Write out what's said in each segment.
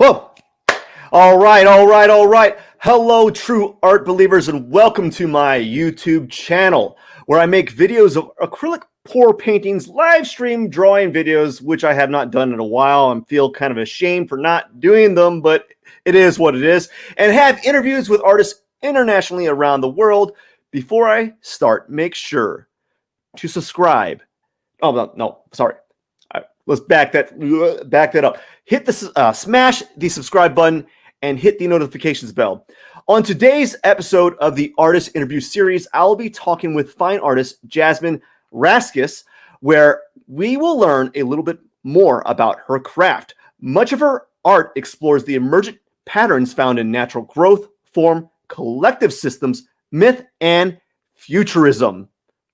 Whoa! All right. Hello, true art believers, and welcome to my YouTube channel, where I make videos of acrylic pour paintings, live stream drawing videos, which I have not done in a while. I feel kind of ashamed for not doing them, but it is what it is, and have interviews with artists internationally around the world. Before I start, make sure to subscribe. Oh, no, sorry. Let's back that up. Hit the smash the subscribe button and hit the notifications bell. On today's episode of the Artist Interview Series, I'll be talking with fine artist Jasmine Raskas, where we will learn a little bit more about her craft. Much of her art explores the emergent patterns found in natural growth, form, collective systems, myth, and futurism.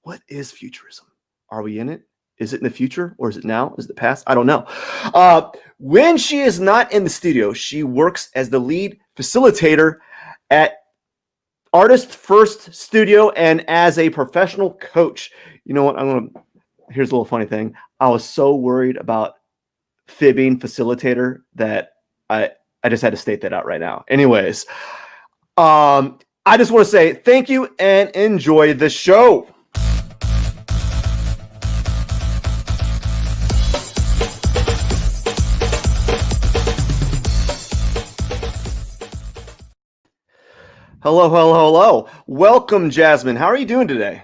What is futurism? Are we in it? Is it in the future, or is it now? Is it the past? I don't know. When she is not in the studio, she works as the lead facilitator at Artist First Studio and as a professional coach. You know what? Here's a little funny thing. I was so worried about fibbing facilitator that I just had to state that out right now. Anyways, I just want to say thank you and enjoy the show. Hello. Welcome, Jasmine. How are you doing today?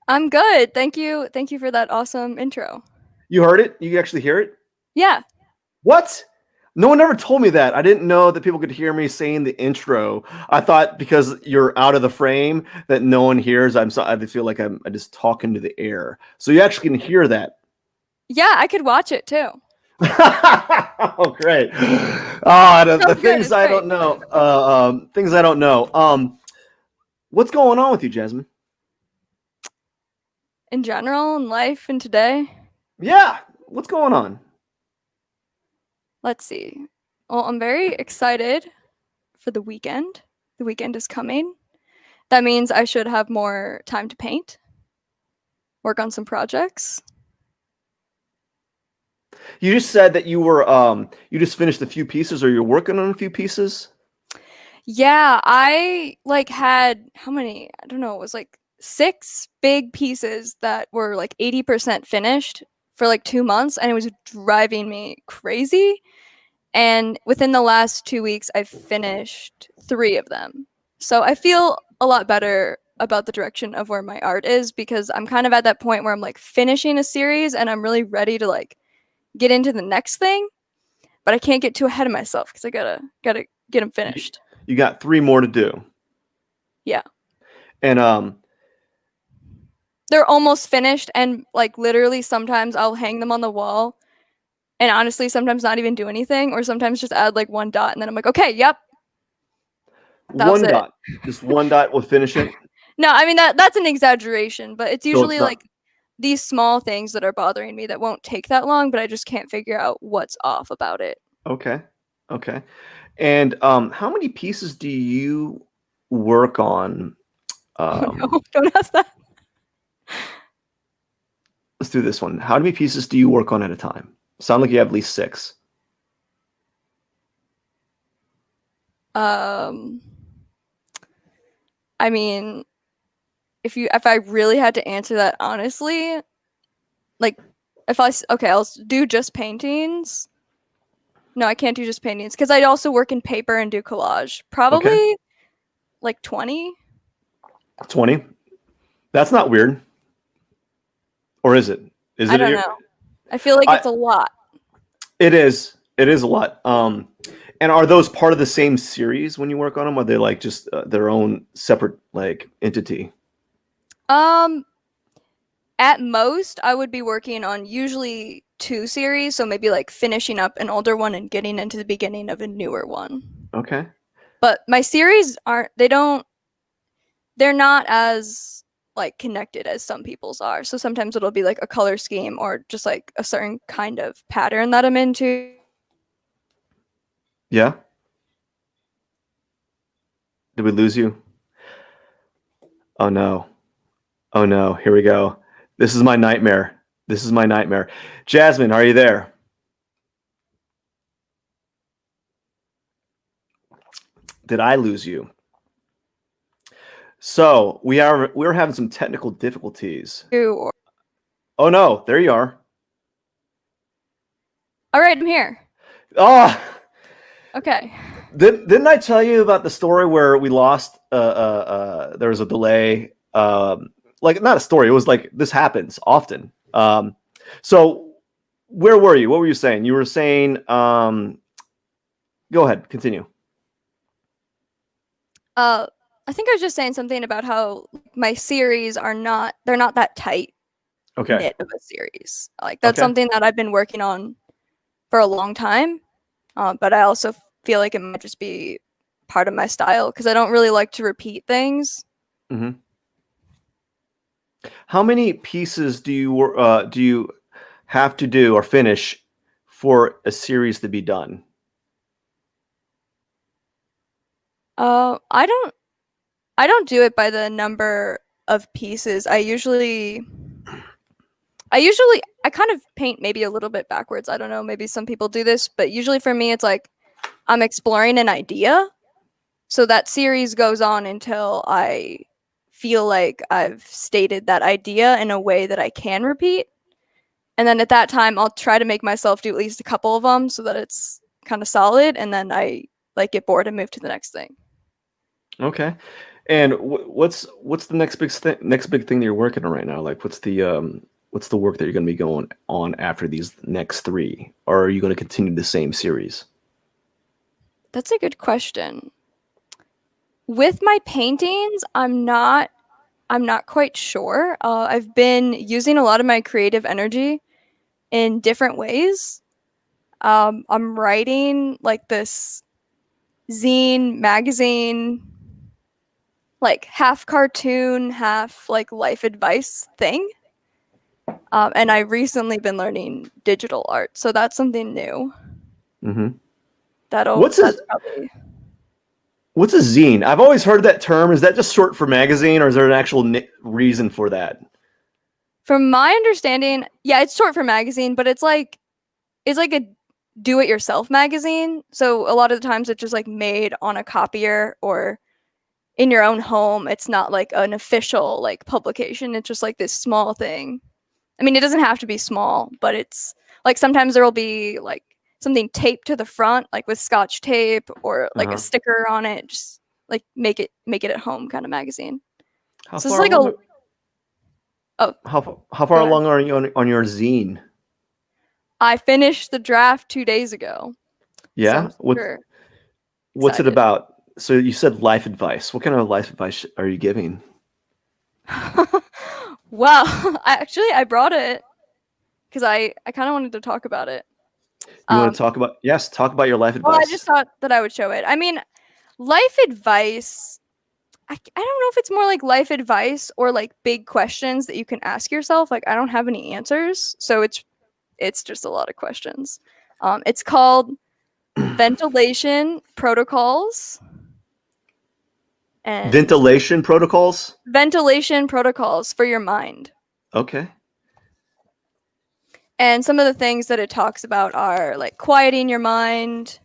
I'm good. Thank you. Thank you for that awesome intro. You heard it? You actually hear it? Yeah. What? No one ever told me that. I didn't know that people could hear me saying the intro. I thought because you're out of the frame that no one hears. I feel like I'm just talking to the air. So you actually can hear that. Yeah, I could watch it too. Oh, great. The things I don't know. Things I don't know. What's going on with you, Jasmine? In general, in life, and today? Yeah. What's going on? Let's see. Well, I'm very excited for the weekend. The weekend is coming. That means I should have more time to paint, work on some projects. You just said that you were you just finished a few pieces, or you're working on a few pieces? Yeah, I had how many? I don't know, it was 6 big pieces that were 80% finished for 2 months, and it was driving me crazy. And within the last 2 weeks, I've finished 3 of them. So I feel a lot better about the direction of where my art is, because I'm kind of at that point where I'm finishing a series and I'm really ready to get into the next thing, but I can't get too ahead of myself because I gotta get them finished. You got 3 more to do. Yeah. And they're almost finished, and literally sometimes I'll hang them on the wall and honestly sometimes not even do anything, or sometimes just add 1 dot and then I'm like, okay, yep. One dot. Just 1 dot will finish it. No, I mean that's an exaggeration, but it's usually these small things that are bothering me that won't take that long, but I just can't figure out what's off about it. Okay. And how many pieces do you work on? No, don't ask that. Let's do this one. How many pieces do you work on at a time? Sound like you have at least 6. I mean, if I really had to answer that honestly, I'll do just paintings. No, I can't do just paintings because I also work in paper and do collage. Probably 20. 20? That's not weird. Or is it? I don't know. I feel like it's a lot. It is. It is a lot. And are those part of the same series when you work on them? Or are they just their own separate entity? At most, I would be working on usually 2 series, so maybe finishing up an older one and getting into the beginning of a newer one. Okay. But my series they're not as connected as some people's are. So sometimes it'll be a color scheme or just a certain kind of pattern that I'm into. Yeah. Did we lose you? Oh no. Here we go. This is my nightmare. Jasmine, are you there? Did I lose you? So we're having some technical difficulties. All Oh no, there you are. right, I'm here. Oh, Okay. didn't I tell you about the story where we lost? There was a delay. Like not a story. It was like this happens often. So where were you? What were you saying? You were saying. Go ahead. Continue. I think I was just saying something about how my series they're not that tight Okay. knit of a series. Like that's Okay. something that I've been working on for a long time. But I also feel like it might just be part of my style because I don't really like to repeat things. Mm-hmm. How many pieces do you have to do or finish for a series to be done? I don't do it by the number of pieces. I kind of paint maybe a little bit backwards. I don't know, maybe some people do this, but usually for me it's like I'm exploring an idea. So that series goes on until I feel like I've stated that idea in a way that I can repeat. And then at that time I'll try to make myself do at least a couple of them so that it's kind of solid, and then I like get bored and move to the next thing. Okay. And what's the next big thing that you're working on right now? Like what's the work that you're going to be going on after these next three? Or are you going to continue the same series? That's a good question. With my paintings, I'm not quite sure. I've been using a lot of my creative energy in different ways. I'm writing like this zine magazine, like half cartoon, half like life advice thing. And I've recently been learning digital art, so that's something new. Mm-hmm. That's probably. What's a zine? I've always heard that term. Is that just short for magazine, or is there an actual reason for that? From my understanding, yeah, it's short for magazine, but it's like a do-it-yourself magazine. So a lot of the times it's just like made on a copier or in your own home. It's not like an official like publication. It's just like this small thing. I mean, it doesn't have to be small, but it's like sometimes there will be like something taped to the front, like with Scotch tape or like a sticker on it. Just like make it at home kind of magazine. How So far it's like along? How far go ahead. along are you on your zine? I finished the draft 2 days ago. Yeah. So I'm What's it excited. about? So you said life advice. What kind of life advice are you giving? Well, I brought it because I kind of wanted to talk about it. You want to talk about? Yes, talk about your life Well, I advice. just thought that I would show it. I mean, life advice, I don't know if it's more like life advice or like big questions that you can ask yourself. Like I don't have any answers, so it's just a lot of questions. It's called ventilation protocols and Ventilation protocols. ventilation protocols for your mind. Okay. And some of the things that it talks about are like quieting your mind,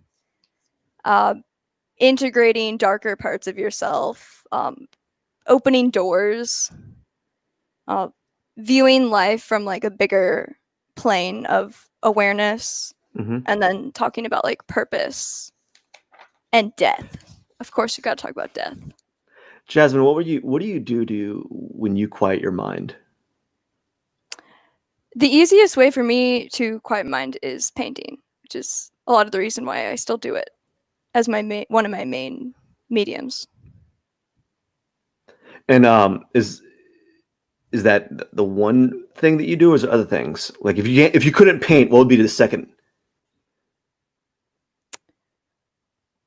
integrating darker parts of yourself, opening doors, viewing life from like a bigger plane of awareness, Mm-hmm. and then talking about like purpose and death. Of course, you got to talk about death. Jasmine, what do you do when you quiet your mind? The easiest way for me to quiet mind is painting, which is a lot of the reason why I still do it as my one of my main mediums. And is that the one thing that you do, or is there other things? Like if you couldn't paint, what would be the second?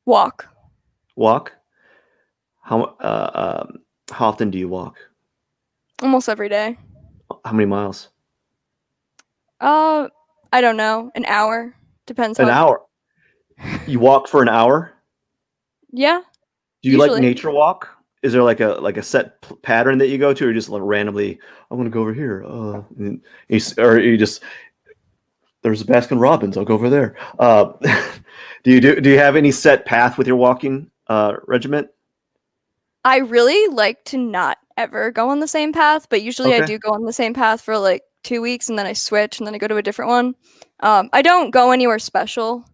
Walk. Walk. How often do you walk? Almost every day. How many miles? I don't know. An hour. Depends An how. hour. You walk for an hour? Yeah. Do you like Usually. nature walk? Is there like a set pattern that you go to, or just like randomly? I want to go over here. Or you just there's a Baskin Robbins. I'll go over there. Do you have any set path with your walking? regiment? I really like to not ever go on the same path, but usually I Okay. do go on the same path for like 2 weeks and then I switch and then I go to a different one. I don't go anywhere special.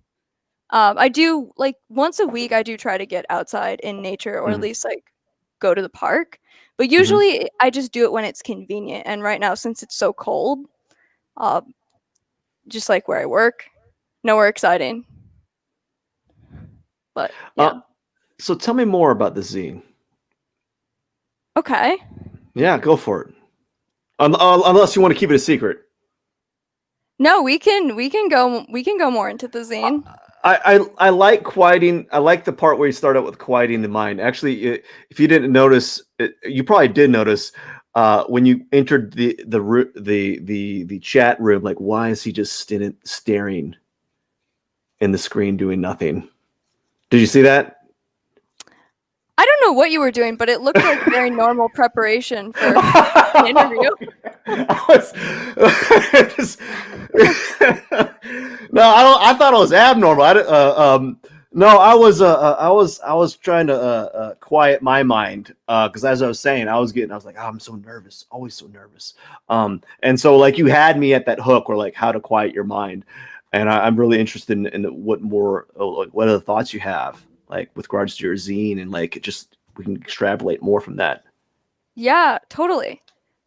I do like once a week I do try to get outside in nature or at Mm-hmm. least like go to the park. But Mm-hmm. usually I just do it when it's convenient. And right now since it's so cold, uh, just like where I work, nowhere exciting. But yeah. So tell me more about the zine. Okay. Yeah, go for it. Unless you want to keep it a secret. No, we can go more into the zine. I like quieting. I like the part where you start out with quieting the mind. Actually, if you didn't notice, you probably did notice when you entered the chat room. Like, why is he just staring in the screen doing nothing? Did you see that? I don't know what you were doing, but it looked like very normal preparation for an interview. I was just, no, I don't. I thought it was abnormal. No, I was trying to quiet my mind because as I was saying, I was like, oh, I'm so nervous, always so nervous. And so like you had me at that hook, or like how to quiet your mind, and I'm really interested in what more, like what other thoughts you have, like with regards to your zine, and like just we can extrapolate more from that. Yeah, totally.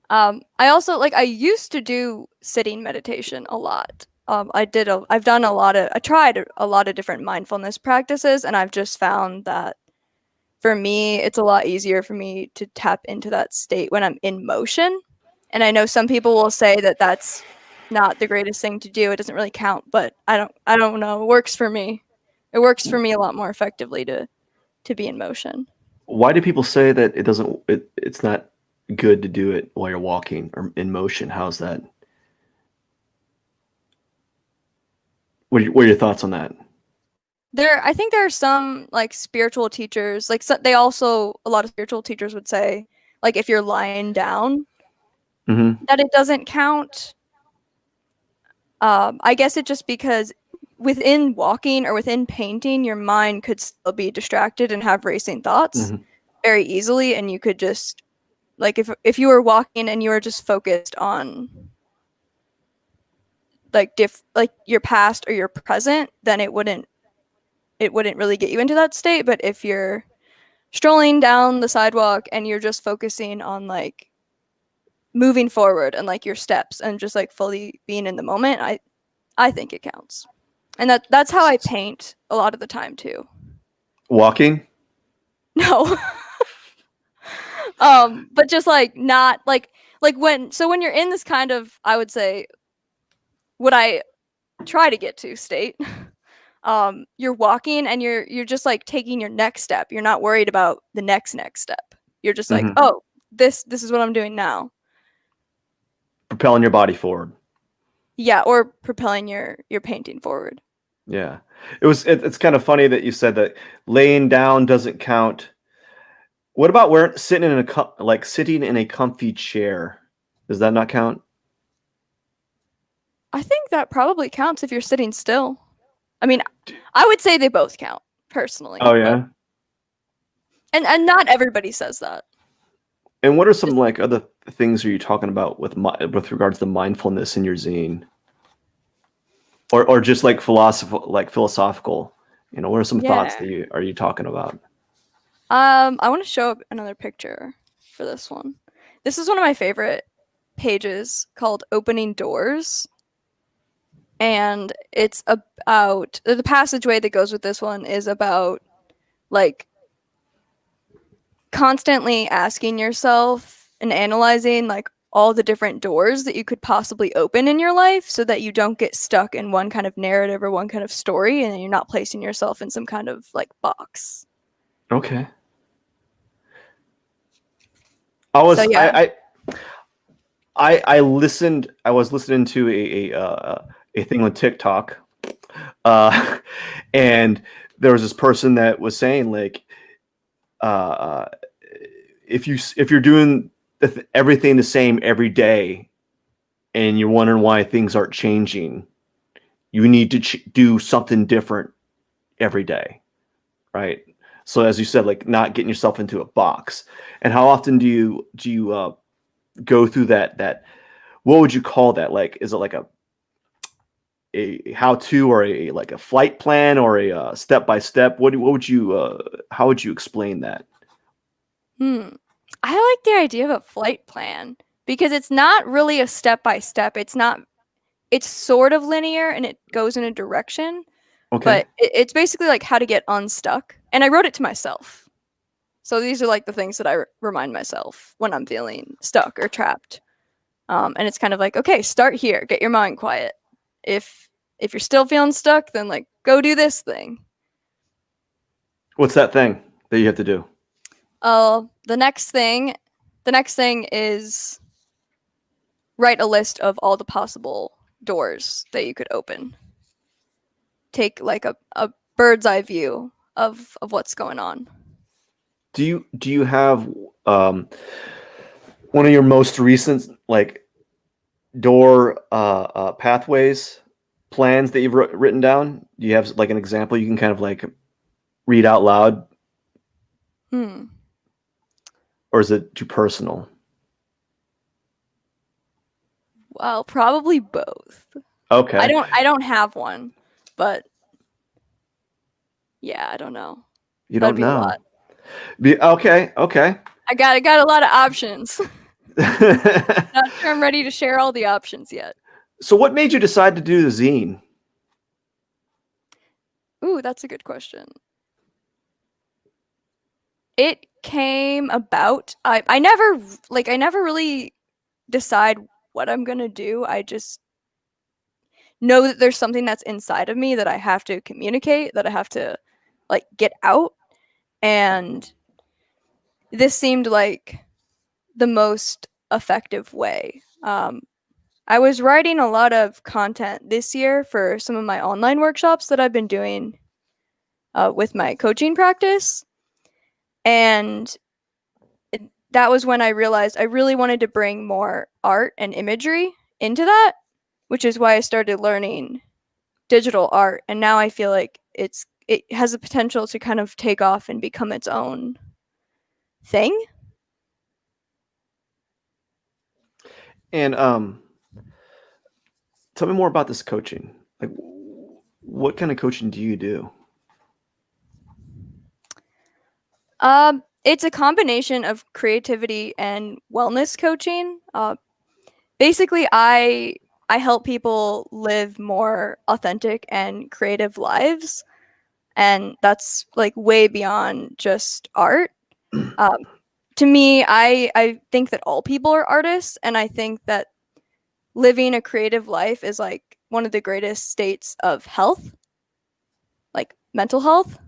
I also like I used to do sitting meditation a lot. I tried a lot of different mindfulness practices, and I've just found that for me, it's a lot easier for me to tap into that state when I'm in motion. And I know some people will say that that's not the greatest thing to do. It doesn't really count, but I don't know. It works for me. It works for me a lot more effectively to be in motion. Why do people say that it doesn't? It's not good to do it while you're walking or in motion. How's that? What are your thoughts on that? I think there are some like spiritual teachers, like they also a lot of spiritual teachers would say like if you're lying down Mm-hmm. that it doesn't count. I guess it just because within walking or within painting, your mind could still be distracted and have racing thoughts Mm-hmm. very easily, and you could just like if you were walking and you were just focused on like your past or your present, then it wouldn't really get you into that state. But if you're strolling down the sidewalk and you're just focusing on like moving forward and like your steps and just like fully being in the moment, I think it counts. And that's how I paint a lot of the time too. Walking. No. But just like not like when you're in this kind of, I would say, what I try to get to state, you're walking and you're just like taking your next step. You're not worried about the next step. You're just like, Mm-hmm. oh, this is what I'm doing now. Propelling your body forward. Yeah, or propelling your painting forward. Yeah, it's kind of funny that you said that laying down doesn't count. What about where sitting in a comfy chair? Does that not count? I think that probably counts if you're sitting still. I mean, I would say they both count personally, Oh but yeah. and not everybody says that. And what are some like other things are you talking about with regards to mindfulness in your zine, or just like philosophical? You know, what are some thoughts Yeah. that you talking about? I want to show up another picture for this one. This is one of my favorite pages called Opening Doors. And it's about the passageway that goes with this one is about like constantly asking yourself and analyzing like all the different doors that you could possibly open in your life so that you don't get stuck in one kind of narrative or one kind of story and you're not placing yourself in some kind of like box. Okay. So yeah. I listened. I was listening to a thing on TikTok, uh, and there was this person that was saying like, uh, if you're doing everything the same every day, and you're wondering why things aren't changing, you need to do something different every day, right? So as you said, like not getting yourself into a box. And how often do you go through that? What would you call that? Like, is it like a how-to, or a like a flight plan, or a step-by-step? What would you how would you explain that? Hmm. I like the idea of a flight plan because it's not really a step by step. It's sort of linear and it goes in a direction, Okay. but it's basically like how to get unstuck. And I wrote it to myself. So these are like the things that I remind myself when I'm feeling stuck or trapped. And it's kind of like, okay, start here, get your mind quiet. If you're still feeling stuck, then like go do this thing. What's that thing that you have to do? The next thing is write a list of all the possible doors that you could open. Take like a bird's eye view of what's going on. Do you have one of your most recent like door pathways plans that you've written down? Do you have like an example you can kind of like read out loud, or is it too personal? Well, probably both. Okay. I don't have one, but yeah, I don't know. You That'd don't be a know. lot. Okay. I got a lot of options. Not sure I'm ready to share all the options yet. So what made you decide to do the zine? Ooh, that's a good question. It came about. I never really decide what I'm gonna do. I just know that there's something that's inside of me that I have to communicate, that I have to like get out. And this seemed like the most effective way. I was writing a lot of content this year for some of my online workshops that I've been doing with my coaching practice. And that was when I realized I really wanted to bring more art and imagery into that, which is why I started learning digital art. And now I feel like it has the potential to kind of take off and become its own thing. And tell me more about this coaching. Like, what kind of coaching do you do? It's a combination of creativity and wellness coaching. Basically, I help people live more authentic and creative lives, and that's like way beyond just art. Um, to me, I think that all people are artists, and I think that living a creative life is like one of the greatest states of health, like mental health.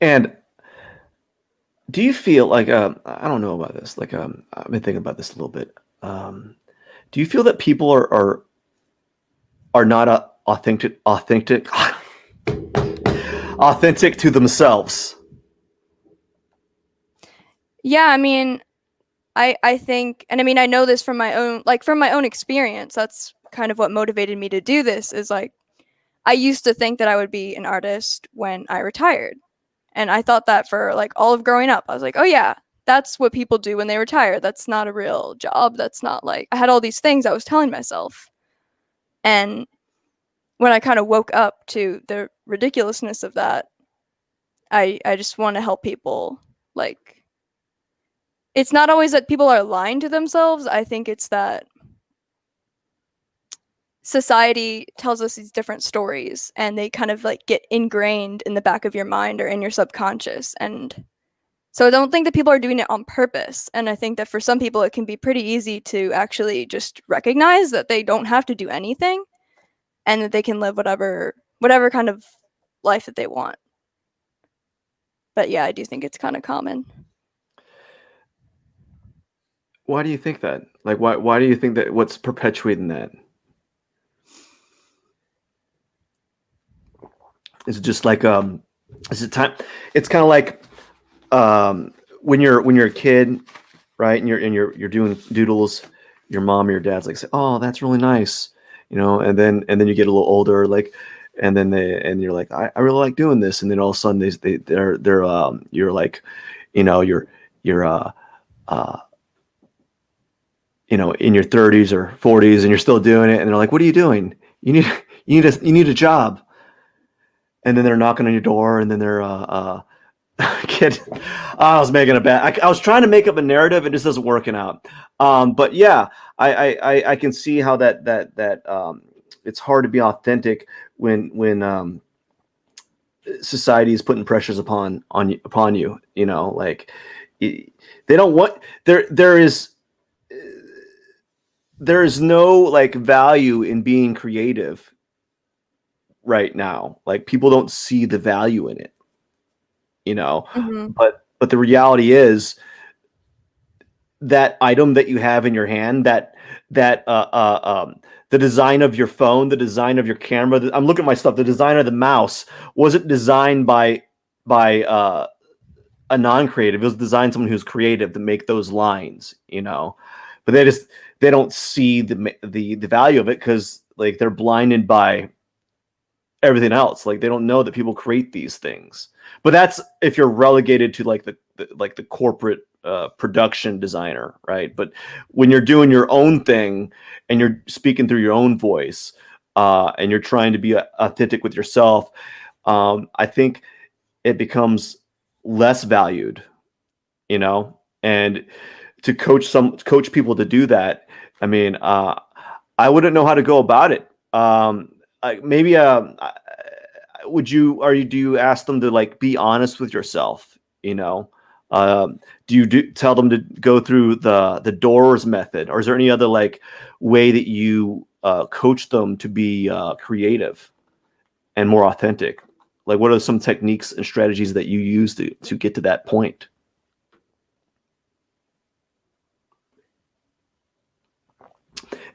And do you feel like I don't know about this. Like I've been thinking about this a little bit. Do you feel that people are not authentic authentic to themselves? Yeah, I mean, I think, and I mean, I know this from my own experience. That's kind of what motivated me to do this. Is like I used to think that I would be an artist when I retired. And I thought that for like all of growing up. I was like, oh yeah, that's what people do when they retire. That's not a real job. That's not like I had all these things I was telling myself. And when I kind of woke up to the ridiculousness of that, I just want to help people. Like it's not always that people are lying to themselves. I think it's that society tells us these different stories and they kind of like get ingrained in the back of your mind or in your subconscious. And so I don't think that people are doing it on purpose. And I think that for some people, it can be pretty easy to actually just recognize that they don't have to do anything and that they can live whatever kind of life that they want. But yeah, I do think it's kind of common. Why do you think that? Like, why do you think that? What's perpetuating that? Is it just like is it time? It's kind of like when you're a kid, right? And you're doing doodles. Your mom or your dad's like, say, "Oh, that's really nice," and then you get a little older, like, and then you're like, I really like doing this, and then all of a sudden they're you're like, you know, you're uh, you know, in your 30s or 40s, and you're still doing it, and they're like, what are you doing? You need a job. And then they're knocking on your door, and then they're kid. I was making a bad. I was trying to make up a narrative, and it just doesn't working out. But yeah, I can see how that it's hard to be authentic when society is putting pressures upon you. You know, like they don't want there is no like value in being creative right now. Like people don't see the value in it, you know. Mhm. But the reality is that item that you have in your hand, the design of your phone, the design of your camera. I'm looking at my stuff. The design of the mouse wasn't designed by a non-creative. It was designed someone who's creative to make those lines, you know. But they don't see the value of it because like they're blinded by everything else. Like they don't know that people create these things. But that's if you're relegated to like the corporate production designer, right? But when you're doing your own thing and you're speaking through your own voice, and you're trying to be authentic with yourself, I think it becomes less valued, you know. And to coach people to do that, I mean, I wouldn't know how to go about it. Maybe do you ask them to like be honest with yourself, you know? Do you tell them to go through the doors method, or is there any other like way that you coach them to be creative and more authentic? Like what are some techniques and strategies that you use to get to that point?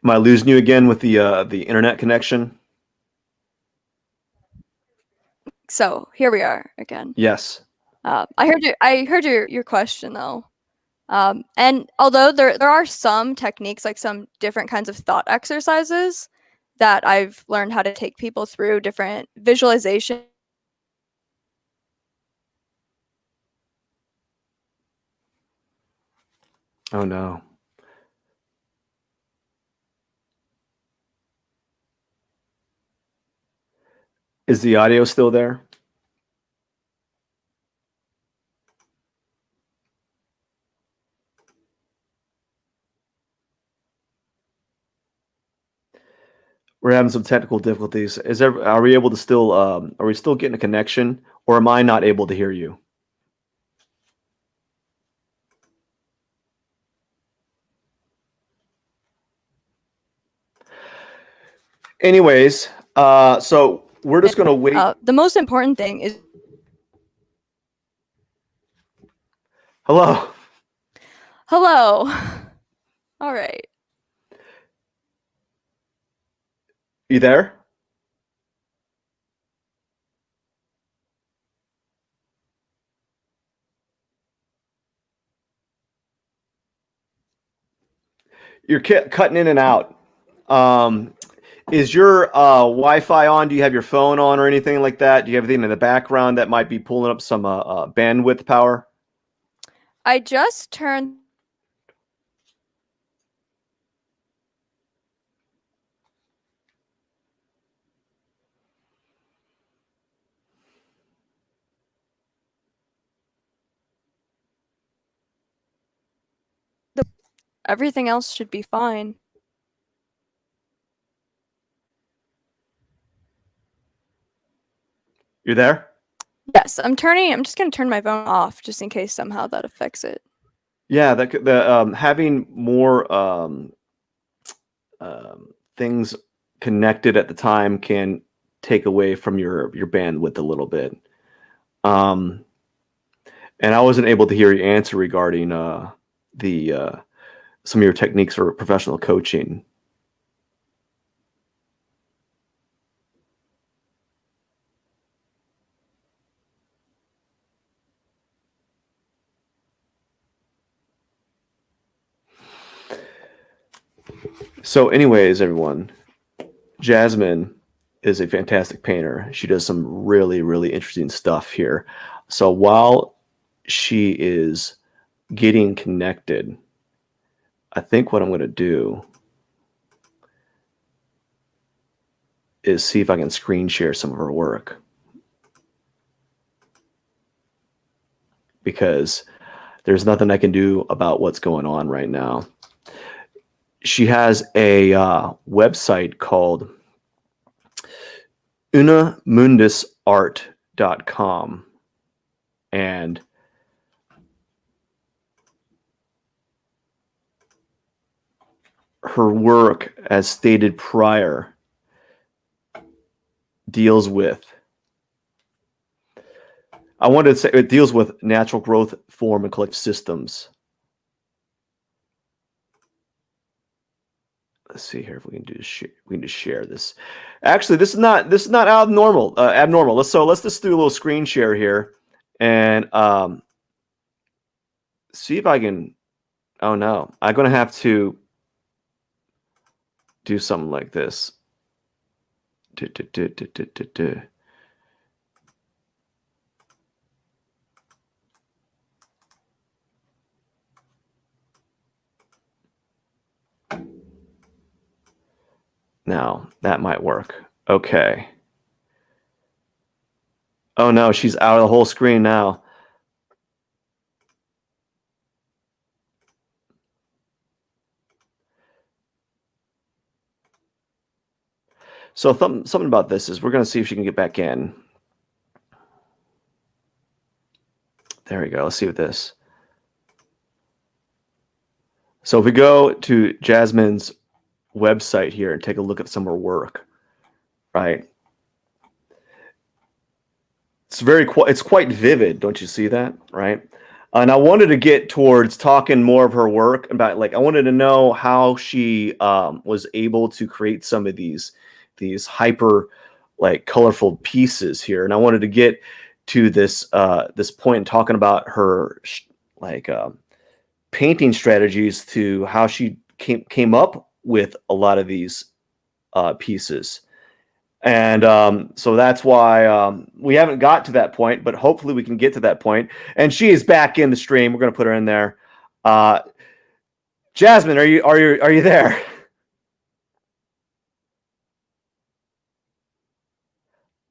Am I losing you again with the internet connection? So here we are again. Yes. I heard your question though. And although there are some techniques, like some different kinds of thought exercises that I've learned how to take people through, different visualization. Oh no. Is the audio still there? We're having some technical difficulties. Are we able to still are we still getting a connection, or am I not able to hear you? Anyways, so we're just gonna wait. The most important thing is Hello. hello. All right. You there? You're cutting in and out. Um, is your Wi-Fi on? Do you have your phone on or anything like that? Do you have anything in the background that might be pulling up some bandwidth power? I just turned everything else should be fine. You're there? Yes, I'm just gonna turn my phone off just in case somehow that affects it. Yeah, having more things connected at the time can take away from your bandwidth a little bit. Um, and I wasn't able to hear your answer regarding the some of your techniques for professional coaching. So, anyways, everyone, Jasmine is a fantastic painter. She does some really, really interesting stuff here. So while she is getting connected, I think what I'm going to do is see if I can screen share some of her work, because there's nothing I can do about what's going on right now. She has a website called unamundusart.com, and her work, as stated prior, deals with, I wanted to say, it deals with natural growth, form, and collective systems. Let's see here if we can do we can just share this. Actually, this is not abnormal. Let's just do a little screen share here, and see if I can. Oh no, I'm gonna have to do something like this. Now, that might work. Okay. Oh no, she's out of the whole screen now. So something about this is we're going to see if she can get back in. There we go. Let's see what this. So if we go to Jasmine's website here and take a look at some of her work, right? It's quite vivid, don't you see that, right? And I wanted to get towards talking more of her work about, like, I wanted to know how she was able to create some of these hyper, like, colorful pieces here. And I wanted to get to this this point in talking about her painting strategies, to how she came up with a lot of these pieces. And so that's why we haven't got to that point, but hopefully we can get to that point. And she is back in the stream. We're going to put her in there. Jasmine, are you there?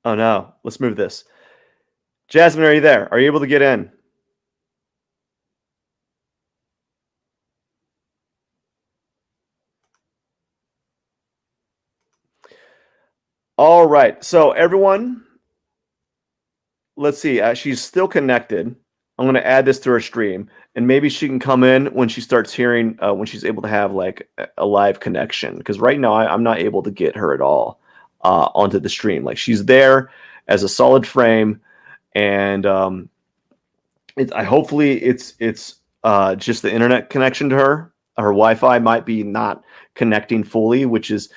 Oh no, let's move this. Jasmine, are you there? Are you able to get in? All right. So everyone, let's see. She's still connected. I'm going to add this to her stream, and maybe she can come in when she starts hearing, when she's able to have like a live connection. Because right now I'm not able to get her at all onto the stream. Like, she's there as a solid frame, and hopefully it's just the internet connection to her. Her Wi-Fi might be not connecting fully, which is,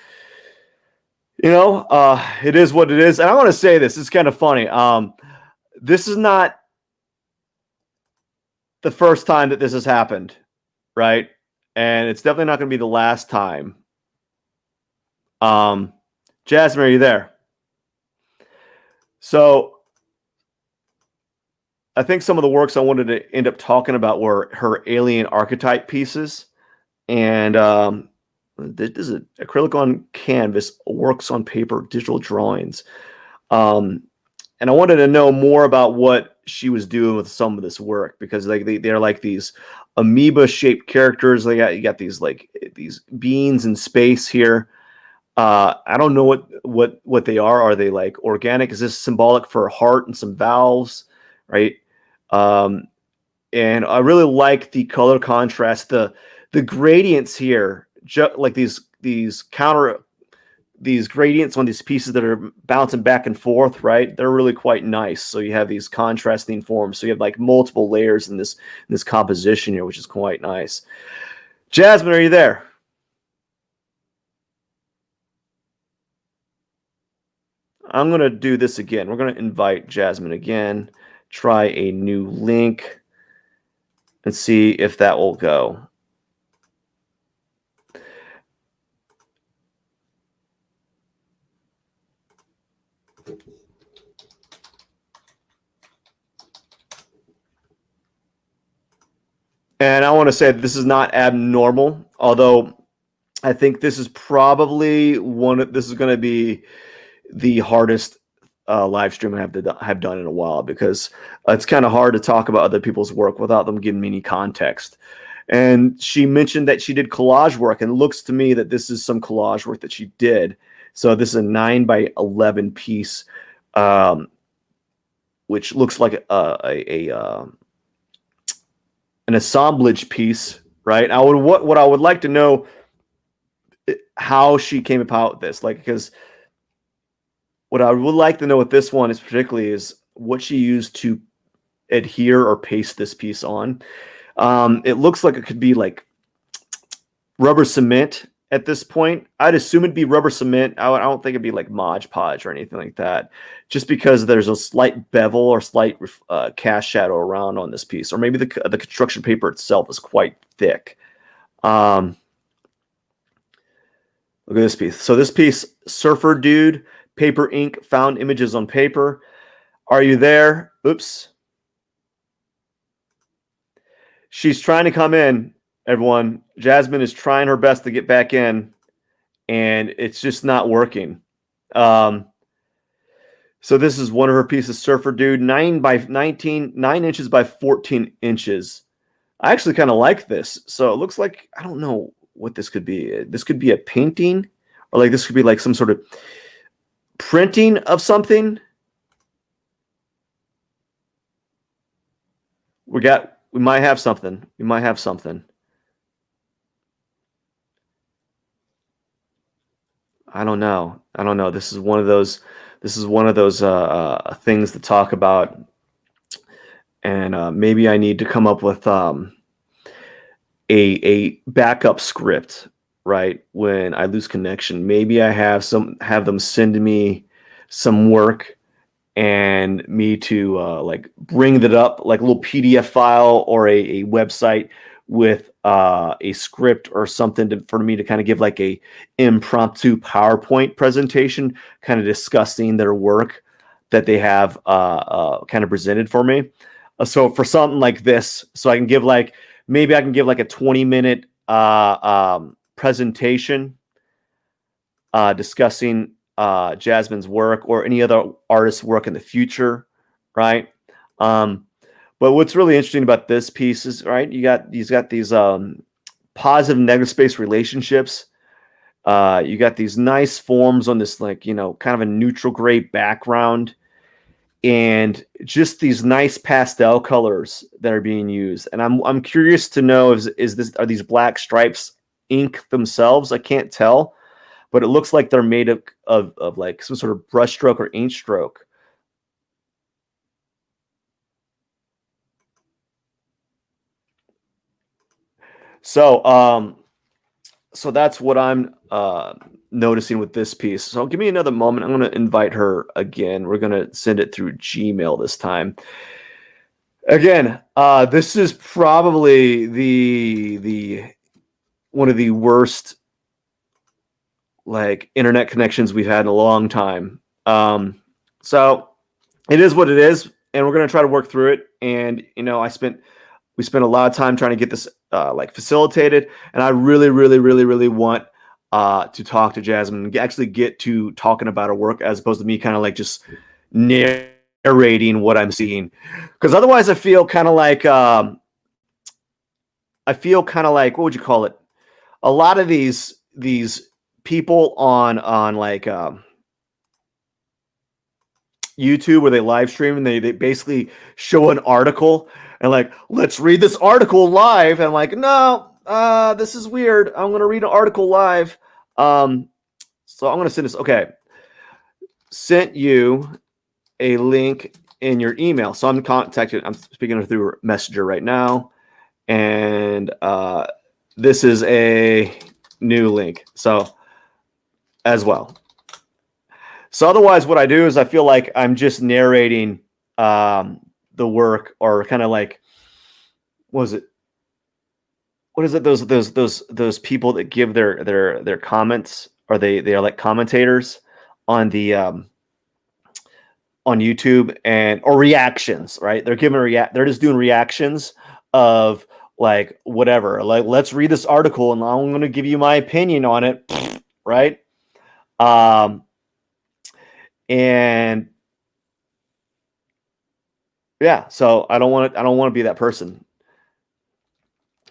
it is what it is. And I want to say this. It's kind of funny. This is not the first time that this has happened, right? And it's definitely not going to be the last time. Jasmine, are you there? So I think some of the works I wanted to end up talking about were her alien archetype pieces. And this is an acrylic on canvas, works on paper, digital drawings. And I wanted to know more about what she was doing with some of this work, because like they're like these amoeba-shaped characters. You got these like these beings in space here. I don't know what they are. Are they like organic? Is this symbolic for a heart and some valves, right? And I really like the color contrast, the gradients here, like these gradients on these pieces that are bouncing back and forth, right? They're really quite nice. So you have these contrasting forms. So you have like multiple layers in this composition here, which is quite nice. Jasmine, are you there? I'm going to do this again. We're going to invite Jasmine again, try a new link, and see if that will go. And I want to say that this is not abnormal, although I think this is probably this is going to be the hardest live stream I have done in a while, because it's kind of hard to talk about other people's work without them giving me any context. And she mentioned that she did collage work, and it looks to me that this is some collage work that she did. So this is a 9x11 piece, which looks like an assemblage piece, right? What I would like to know how she came about this, like, because what I would like to know with this one is particularly is what she used to adhere or paste this piece on. It looks like it could be like rubber cement at this point. I'd assume it'd be rubber cement. I don't think it'd be like Mod Podge or anything like that, just because there's a slight bevel or slight cast shadow around on this piece, or maybe the construction paper itself is quite thick. Look at this piece. So this piece, Surfer Dude, Paper Ink, Found Images on Paper. Are you there? Oops. She's trying to come in, everyone. Jasmine is trying her best to get back in, and it's just not working. So this is one of her pieces, Surfer Dude, 9 inches by 14 inches. I actually kind of like this. So it looks like, I don't know what this could be. This could be a painting, or like this could be like some sort of printing of something. We might have something. We might have something. I don't know. This is one of those things to talk about. And maybe I need to come up with a backup script, right? When I lose connection, maybe I have them send me some work, and me to like bring that up like a little PDF file or a website with a script or something for me to kind of give like a impromptu PowerPoint presentation, kind of discussing their work that they have kind of presented for me. So for something like this, so I can give like, maybe I can give like a 20-minute presentation discussing Jasmine's work or any other artist's work in the future, right? But what's really interesting about this piece is, right, he's got these positive negative space relationships. You got these nice forms on this, like, kind of a neutral gray background, and just these nice pastel colors that are being used. And I'm curious to know, are these black stripes ink themselves? I can't tell, but it looks like they're made of like some sort of brush stroke or ink stroke. So so that's what I'm noticing with this piece. So give me another moment. I'm going to invite her again. We're going to send it through Gmail this time. Again, this is probably the one of the worst like internet connections we've had in a long time. So it is what it is, and we're going to try to work through it. And we spent a lot of time trying to get this like facilitated, and I really want to talk to Jasmine and actually get to talking about her work, as opposed to me kind of like just narrating what I'm seeing, because otherwise I feel kind of like what would you call it? A lot of these people on like YouTube, where they live stream and they basically show an article and like, let's read this article live. And I'm like, no, this is weird. I'm going to read an article live. So I'm going to send this. Okay. Sent you a link in your email. So I'm speaking through Messenger right now. And this is a new link. So as well. So otherwise what I do is I feel like I'm just narrating the work, or kind of like, what is it? Those people that give their comments, or they are like commentators on the on YouTube or reactions, right? They're they're just doing reactions of like whatever. Like, let's read this article and I'm going to give you my opinion on it, right? And yeah, so I don't want to be that person.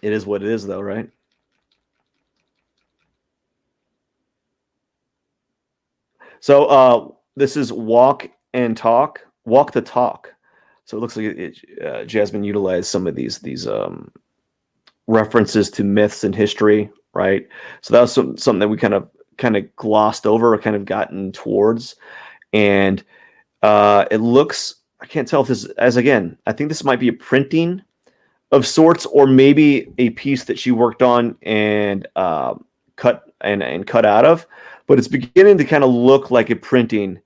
It is what it is though, right? So this is walk the talk. So it looks like Jasmine utilized some of these references to myths and history, right? So that was something that we kind of glossed over or kind of gotten towards. And it looks, I can't tell if this, I think this might be a printing of sorts, or maybe a piece that she worked on and cut out of, but it's beginning to kind of look like a printing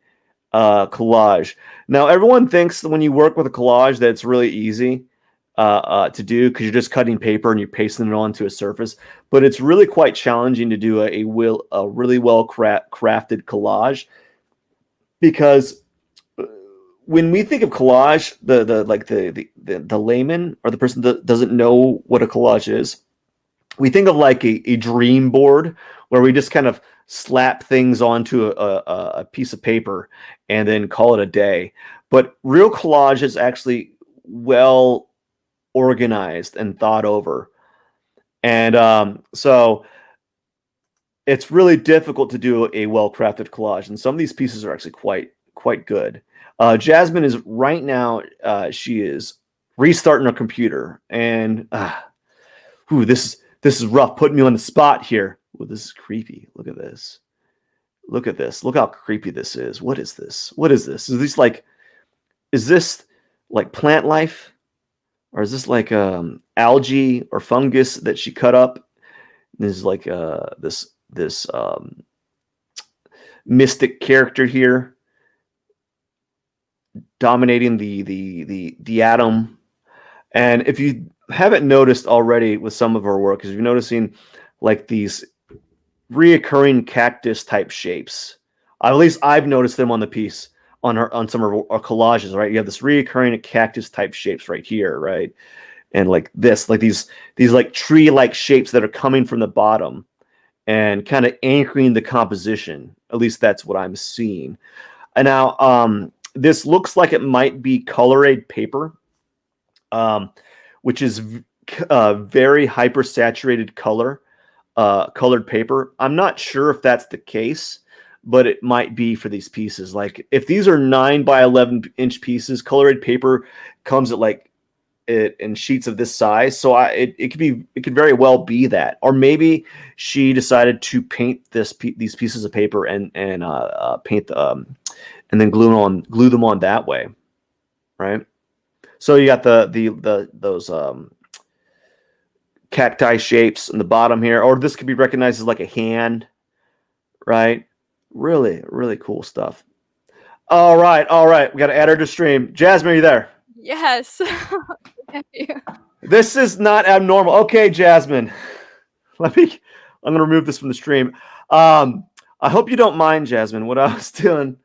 collage. Now, everyone thinks that when you work with a collage that it's really easy to do because you're just cutting paper and you're pasting it onto a surface, but it's really quite challenging to do a really well crafted collage, because when we think of collage, the layman or the person that doesn't know what a collage is, we think of like a dream board where we just kind of slap things onto a piece of paper and then call it a day. But real collage is actually well organized and thought over. And so it's really difficult to do a well-crafted collage. And some of these pieces are actually quite good. Jasmine is right now, she is restarting her computer, and this is rough, putting me on the spot here. Ooh, this is creepy. Look at this. Look at this. Look how creepy this is. What is this? What is this? Is this like plant life? Or is this like algae or fungus that she cut up? This is like this mystic character here, dominating the atom. And if you haven't noticed already with some of her work, is you're noticing like these reoccurring cactus type shapes. At least I've noticed them on the piece, on some of our collages, right? You have this reoccurring cactus type shapes right here, right? And like this, like these like tree like shapes that are coming from the bottom and kind of anchoring the composition. At least that's what I'm seeing. And now this looks like it might be color-aid paper, which is very hyper-saturated color, colored paper. I'm not sure if that's the case, but it might be for these pieces. Like if these are 9 by 11 inch pieces, color-aid paper comes at like it in sheets of this size. So it could very well be that, or maybe she decided to paint these pieces of paper and paint and then glue them on that way, right? So you got those cacti shapes in the bottom here, or this could be recognized as like a hand, right? Really, really cool stuff. All right. We got to add her to stream. Jasmine, are you there? Yes. This is not abnormal. Okay, Jasmine. I'm going to remove this from the stream. I hope you don't mind, Jasmine. What I was doing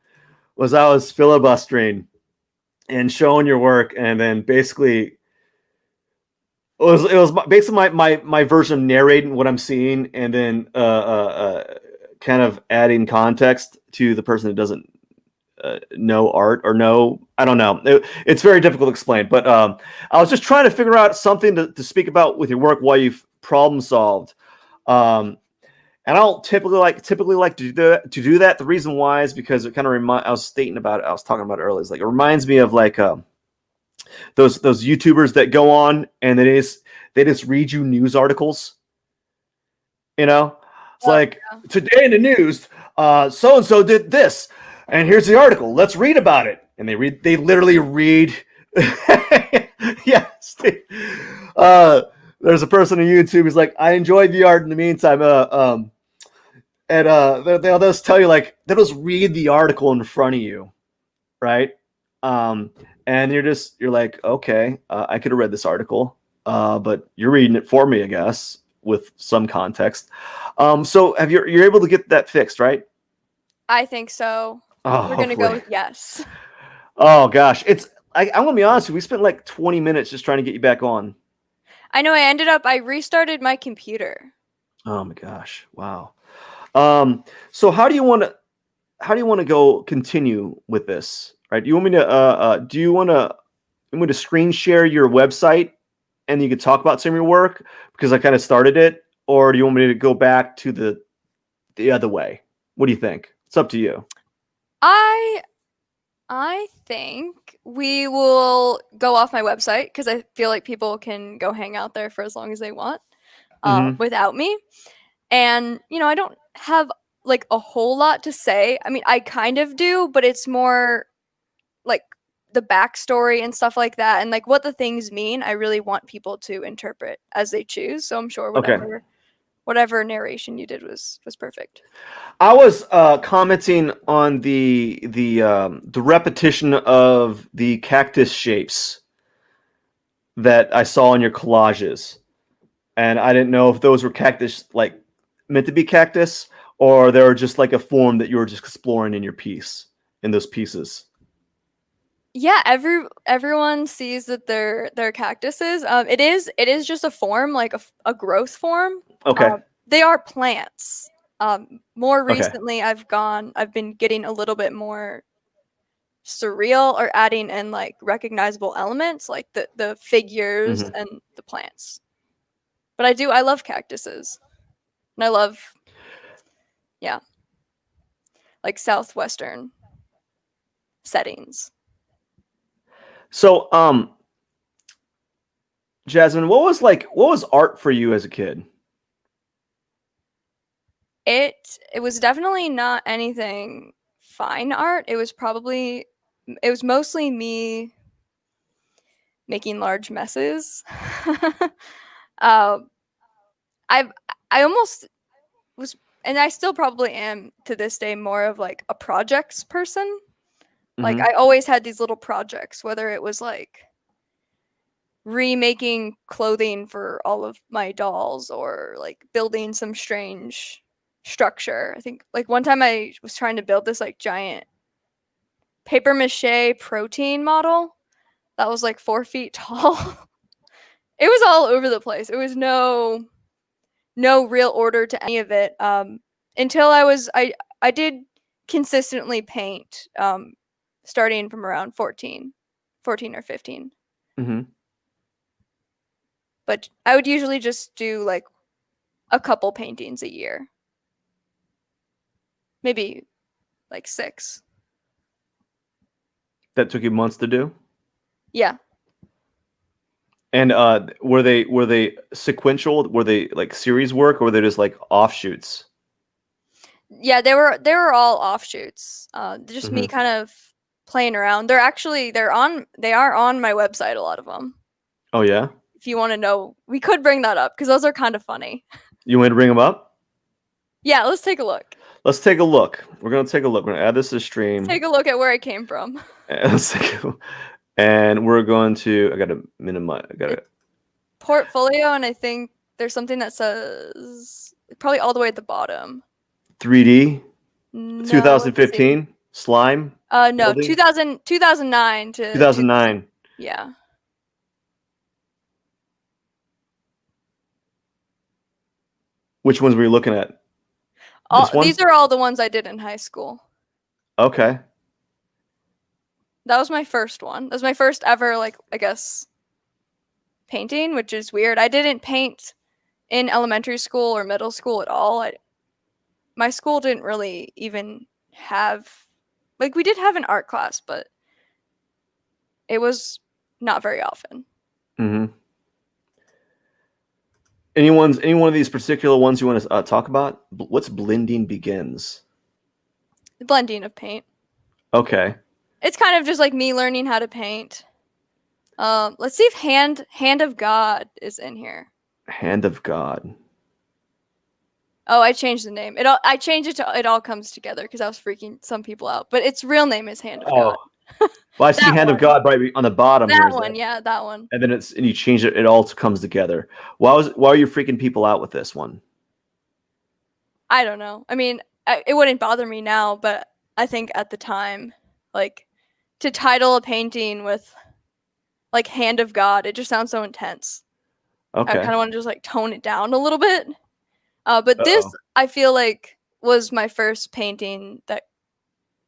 was I was filibustering and showing your work, and then basically it was basically my version of narrating what I'm seeing, and then kind of adding context to the person that doesn't know art or know. I don't know. It's very difficult to explain, but I was just trying to figure out something to speak about with your work while you've problem solved. And I don't typically like to do that. The reason why is because it kind of I was talking about it earlier. It's like it reminds me of like those YouTubers that go on and they just read you news articles. You know, it's like today in the news, so and so did this, and here's the article. Let's read about it. And they literally read. Yes. There's a person on YouTube who's like, I enjoyed the art in the meantime. And they'll just tell you, like, they'll just read the article in front of you, right? And you're like, okay, I could have read this article, but you're reading it for me, I guess, with some context. So you're able to get that fixed, right? I think so. Oh, We're gonna go with yes. Oh gosh, I'm gonna be honest with you, we spent like 20 minutes just trying to get you back on. I know I restarted my computer. Oh my gosh, wow. So how do you want to go continue with this? Right? Do you want me to screen share your website and you could talk about some of your work because I kind of started it, or do you want me to go back to the other way? What do you think? It's up to you. I think we will go off my website because I feel like people can go hang out there for as long as they want Mm-hmm. without me. And, I don't have like a whole lot to say. I mean, I kind of do, but it's more like the backstory and stuff like that. And like what the things mean, I really want people to interpret as they choose. So I'm sure Okay. whatever narration you did was perfect. I was commenting on the repetition of the cactus shapes that I saw in your collages, and I didn't know if those were cactus like meant to be cactus, or they were just like a form that you were just exploring in your piece in those pieces. Yeah, everyone sees that they're cactuses. It is just a form, like a growth form. Okay. They are plants. More Okay. recently, I've been getting a little bit more surreal or adding in like recognizable elements, like the figures Mm-hmm. and the plants. But I love cactuses, and I love, yeah, like southwestern settings. So, Jasmine, what was art for you as a kid? It was definitely not anything fine art. It was mostly me making large messes. um, I've I almost was, and I still probably am to this day, more of like a projects person. Like Mm-hmm. I always had these little projects, whether it was like remaking clothing for all of my dolls or like building some strange structure. I think like one time I was trying to build this like giant paper mache protein model that was like 4 feet tall. It was all over the place. It was no real order to any of it. Until I did consistently paint starting from around 14 or 15. Mm-hmm. But I would usually just do like a couple paintings a year. Maybe like 6. That took you months to do. Yeah. And were they sequential? Were they like series work, or were they just like offshoots? Yeah, they were all offshoots. Just me Mm-hmm. kind of playing around. They are on my website, a lot of them. Oh yeah. If you want to know, we could bring that up because those are kind of funny. You want me to bring them up? Yeah, let's take a look. Let's take a look. We're gonna take a look. We're gonna add this to the Let's stream. take a look at where I came from. And let's and we're going to. I gotta minimize. I gotta It's portfolio, and I think there's something that says probably all the way at the bottom. 3D No, let's see. 2015 slime No, building 2009 to 2000. 2009. Yeah. Which ones were you looking at? This one? These are all the ones I did in high school. Okay. That was my first one. That was my first ever, like, I guess, painting, which is weird. I didn't paint in elementary school or middle school at all. My school didn't really even have, like, we did have an art class, but it was not very often. Mm-hmm. Any one of these particular ones you want to talk about? What's blending begins? The blending of paint. Okay. It's kind of just like me learning how to paint. Let's see if Hand of God is in here. Hand of God. Oh, I changed the name. I changed it to It All Comes Together because I was freaking some people out. But its real name is Hand of God. Well, I see Hand of God right on the bottom here. That one, yeah, that one. And then and you change it. It all comes together. Why are you freaking people out with this one? I don't know. I mean, it wouldn't bother me now, but I think at the time, like, to title a painting with like Hand of God. It just sounds so intense. I Okay. kind of want to just like tone it down a little bit. But this, Uh-oh. I feel like, was my first painting that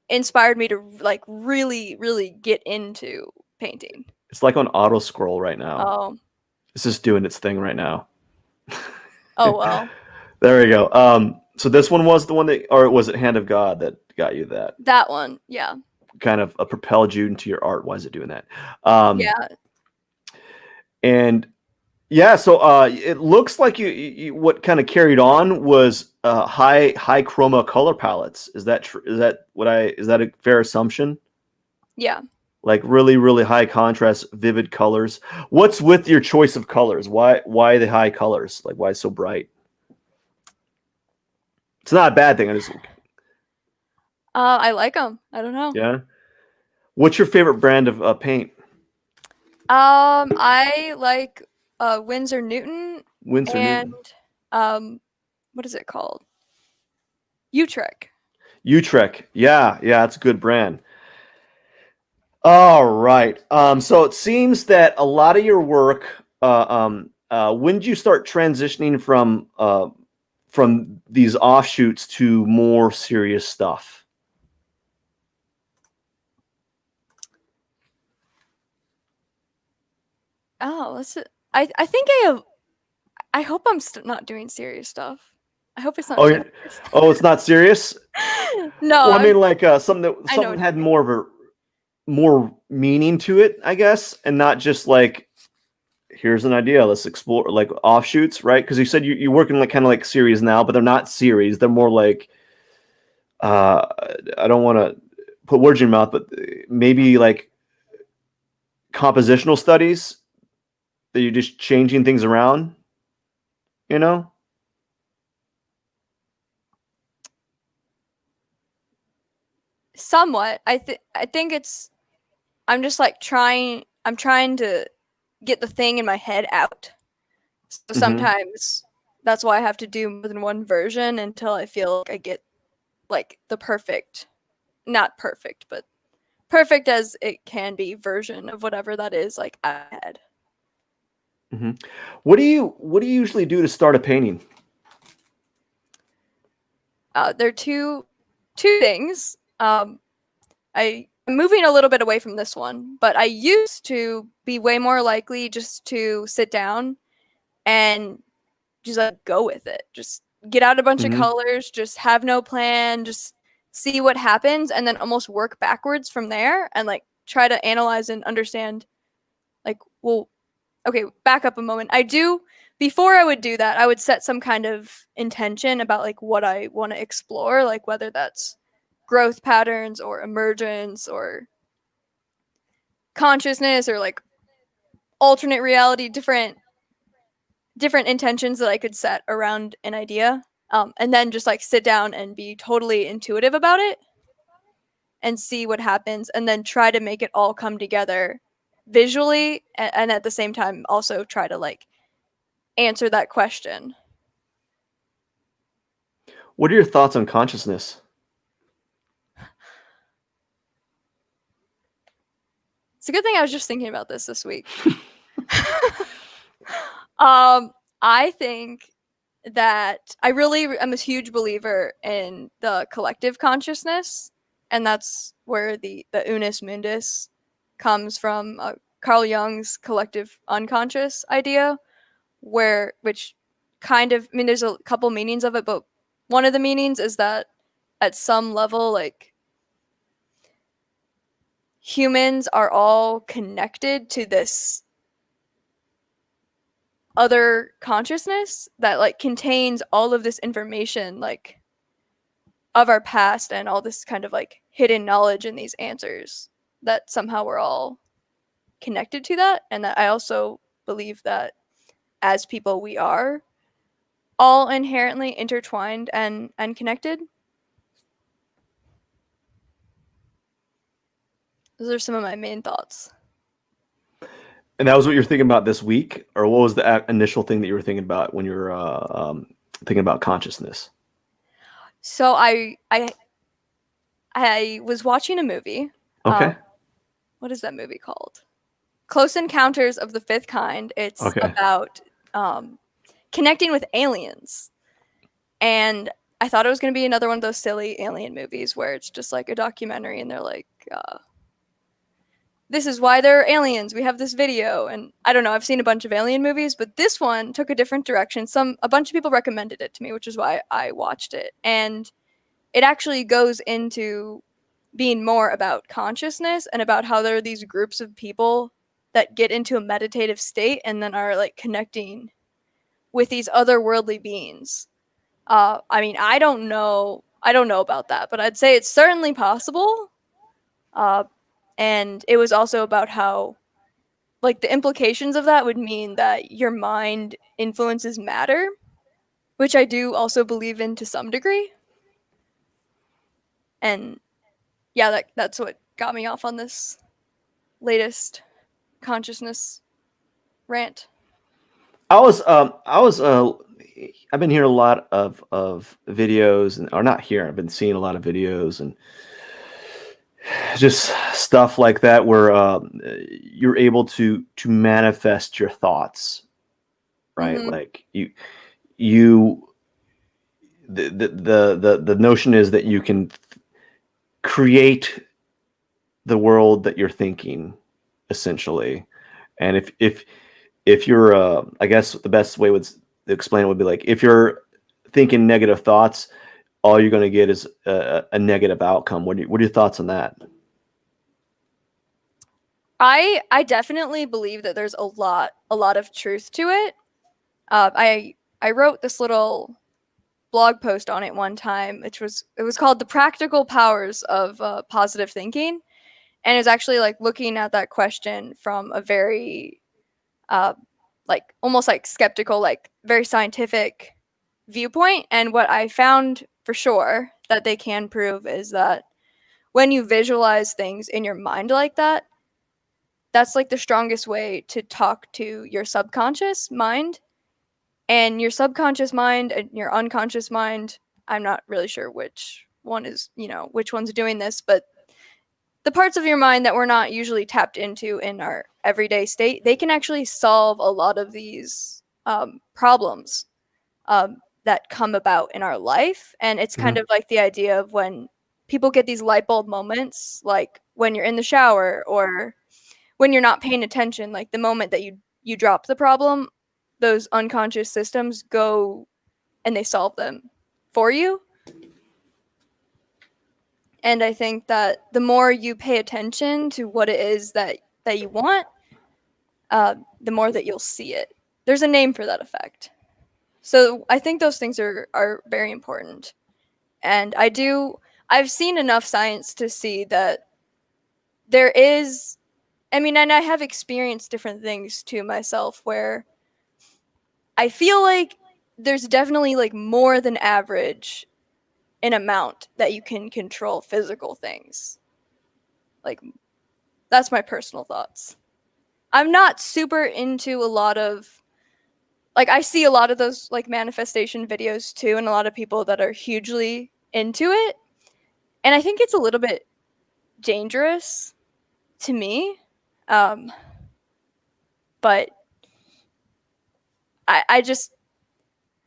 inspired me to like really, really get into painting. It's like on auto scroll right now. Oh, It's just doing its thing right now. oh well. There we go. So this one was the one that, or was it Hand of God that got you that? That one, yeah. Kind of propelled you into your art. Why is it doing that? Yeah. And yeah, so it looks like you what kind of carried on was high chroma color palettes. Is that is that a fair assumption? Yeah. Like really high contrast, vivid colors. What's with your choice of colors? Why the high colors? Like why so bright? It's not a bad thing. I just I like them. I don't know. yeah. What's your favorite brand of paint? I like Winsor Newton Winsor and Newton. what is it called? Utrecht. Utrecht. Yeah, it's a good brand. All right. So it seems that a lot of your work. When did you start transitioning from these offshoots to more serious stuff? Oh, that's it. I think I hope I'm not doing serious stuff. I hope it's not Oh, serious. oh, it's not serious. No, Well, I mean, like something I know. had more of a more meaning to it, I guess, and not just like here's an idea, let's explore like offshoots, right? Because you said you're working like kind of like series now, but they're not series. They're more like I don't want to put words in your mouth, but maybe like compositional studies that you're just changing things around, you know? Somewhat. I think it's I'm just like I'm trying to get the thing in my head out. So sometimes that's why I have to do more than one version until I feel like I get like the perfect, not perfect, but perfect as it can be version of whatever that is like I had. Mm-hmm. What do you usually do to start a painting? There are two things. I'm moving a little bit away from this one, but I used to be way more likely just to sit down and just like go with it. Just get out a bunch of colors, just have no plan, just see what happens and then almost work backwards from there and like try to analyze and understand like, well, okay, back up a moment. Before I would do that, I would set some kind of intention about like what I want to explore, like whether that's growth patterns or emergence or consciousness or like alternate reality, different intentions that I could set around an idea. And then just like sit down and be totally intuitive about it and see what happens and then try to make it all come together visually and at the same time also try to like answer that question. What are your thoughts on consciousness? It's a good thing I was just thinking about this week. I think that I really am a huge believer in the collective consciousness, and that's where the Unus Mundus comes from. Carl Jung's collective unconscious idea, which kind of, I mean, there's a couple meanings of it, but one of the meanings is that at some level, like humans are all connected to this other consciousness that like contains all of this information like of our past and all this kind of like hidden knowledge and these answers that somehow we're all connected to that, and that I also believe that as people we are all inherently intertwined and connected. Those are some of my main thoughts. And that was what you're thinking about this week, or what was the initial thing that you were thinking about when you were thinking about consciousness? So I was watching a movie. Okay. what is that movie called? Close Encounters of the Fifth Kind. It's Okay. about connecting with aliens. And I thought it was going to be another one of those silly alien movies where it's just like a documentary and they're like, this is why they're aliens. We have this video. And I don't know, I've seen a bunch of alien movies, but this one took a different direction. A bunch of people recommended it to me, which is why I watched it. And it actually goes into being more about consciousness and about how there are these groups of people that get into a meditative state and then are like connecting with these otherworldly beings. I mean, I don't know about that, but I'd say it's certainly possible. And it was also about how, like, the implications of that would mean that your mind influences matter, which I do also believe in to some degree. And yeah, that's what got me off on this latest consciousness rant. I've been hearing a lot of videos, or not here. I've been seeing a lot of videos and just stuff like that where you're able to manifest your thoughts, right? Mm-hmm. Like you the notion is that you can create the world that you're thinking, essentially. And if you're I guess the best way would explain it would be like, if you're thinking negative thoughts, all you're going to get is a negative outcome. What are your thoughts on that? I definitely believe that there's a lot of truth to it. I wrote this little blog post on it one time, it was called "The Practical Powers of Positive Thinking," and it was actually like looking at that question from a very uh, like almost like skeptical, like very scientific viewpoint. And what I found for sure that they can prove is that when you visualize things in your mind like that, that's like the strongest way to talk to your subconscious mind. And your subconscious mind and your unconscious mind, I'm not really sure which one is, which one's doing this, but the parts of your mind that we're not usually tapped into in our everyday state, they can actually solve a lot of these problems that come about in our life. And it's kind Mhm. of like the idea of when people get these light bulb moments, like when you're in the shower or when you're not paying attention, like the moment that you drop the problem, those unconscious systems go and they solve them for you. And I think that the more you pay attention to what it is that you want, the more that you'll see it. There's a name for that effect. So I think those things are very important. And I've seen enough science to see that there is, I mean, and I have experienced different things to myself where I feel like there's definitely like more than average an amount that you can control physical things. Like, that's my personal thoughts. I'm not super into a lot of, like, I see a lot of those like manifestation videos too, and a lot of people that are hugely into it. And I think it's a little bit dangerous to me. Um, but I just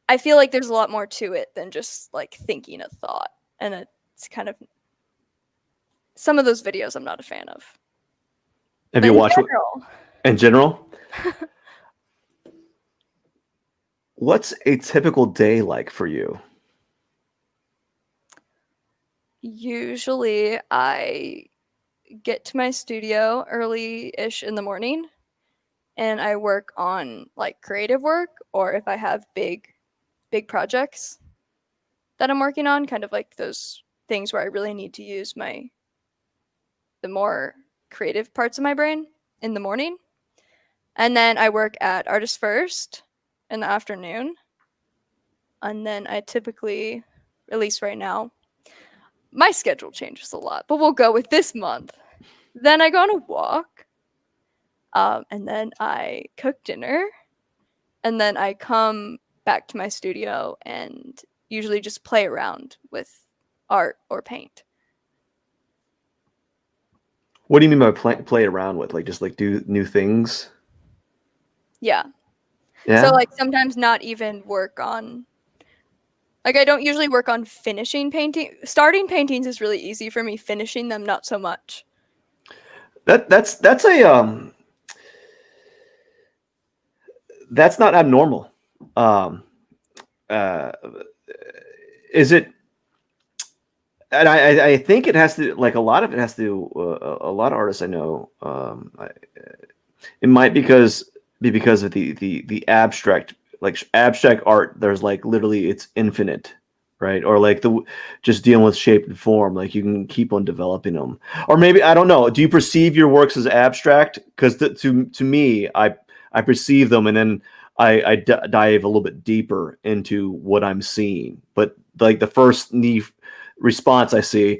I feel like there's a lot more to it than just like thinking a thought. And it's kind of, some of those videos I'm not a fan of. Have But you in watched general, in general? What's a typical day like for you? usually I get to my studio early-ish in the morning and I work on like creative work, or if I have big projects that I'm working on, kind of like those things where I really need to use the more creative parts of my brain in the morning. And then I work at Artist First in the afternoon. And then I typically, at least right now, my schedule changes a lot, but we'll go with this month. Then I go on a walk, and then I cook dinner, and then I come back to my studio and usually just play around with art or paint. What do you mean by play around with? Like just like do new things? Yeah. Yeah. So like sometimes not even work on, like I don't usually work on finishing painting. Starting paintings is really easy for me. Finishing them, not so much. That's that's not abnormal. Um, uh, is it? And I think it has to, like a lot of it has to, a lot of artists I know, it might be because of the abstract, like abstract art. There's like literally it's infinite, right? Or like the just dealing with shape and form, like you can keep on developing them. Or maybe I don't know. Do you perceive your works as abstract? Because to me, I perceive them and then dive a little bit deeper into what I'm seeing. But like the first response I see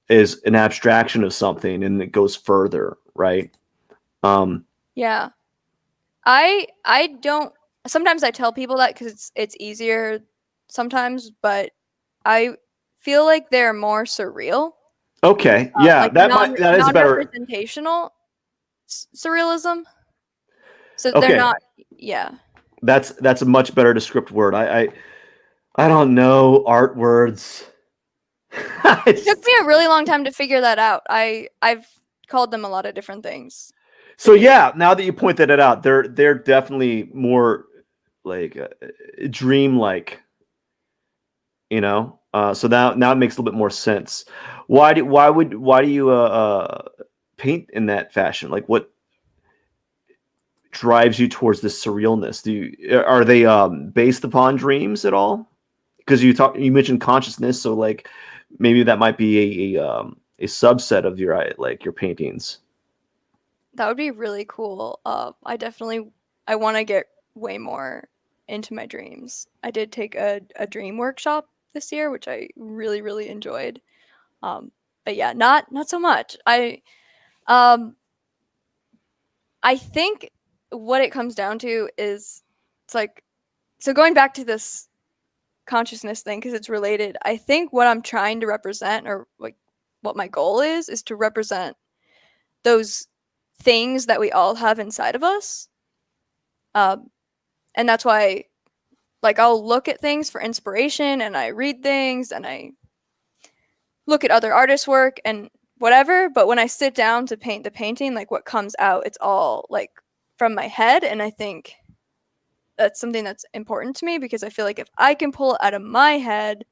is an abstraction of something, and it goes further, right? Um, Yeah. I don't, sometimes I tell people that because it's easier sometimes, but I feel like they're more surreal, okay, yeah, like that is a better. non-representational surrealism. So they're Okay, not, yeah. that's a much better descriptive word. I don't know art words. It took me a really long time to figure that out. I've called them a lot of different things for So years. yeah, now that you pointed it out, they're definitely more like dreamlike, you know. So now it makes a little bit more sense. Why do you paint in that fashion? Like what drives you towards this surrealness? Are they based upon dreams at all? Because you mentioned consciousness, so like maybe that might be a subset of your like your paintings. That would be really cool. I want to get way more into my dreams. I did take a dream workshop this year, which I really, really enjoyed. Um, but yeah, not so much. Um I think what it comes down to is it's like, so going back to this consciousness thing because it's related. I think what I'm trying to represent, or like what my goal is to represent those things that we all have inside of us. Um, and that's why, like, I'll look at things for inspiration, and I read things, and I look at other artists' work and whatever. But when I sit down to paint the painting, like what comes out, it's all like from my head. And I think that's something that's important to me because I feel like if I can pull it out of my head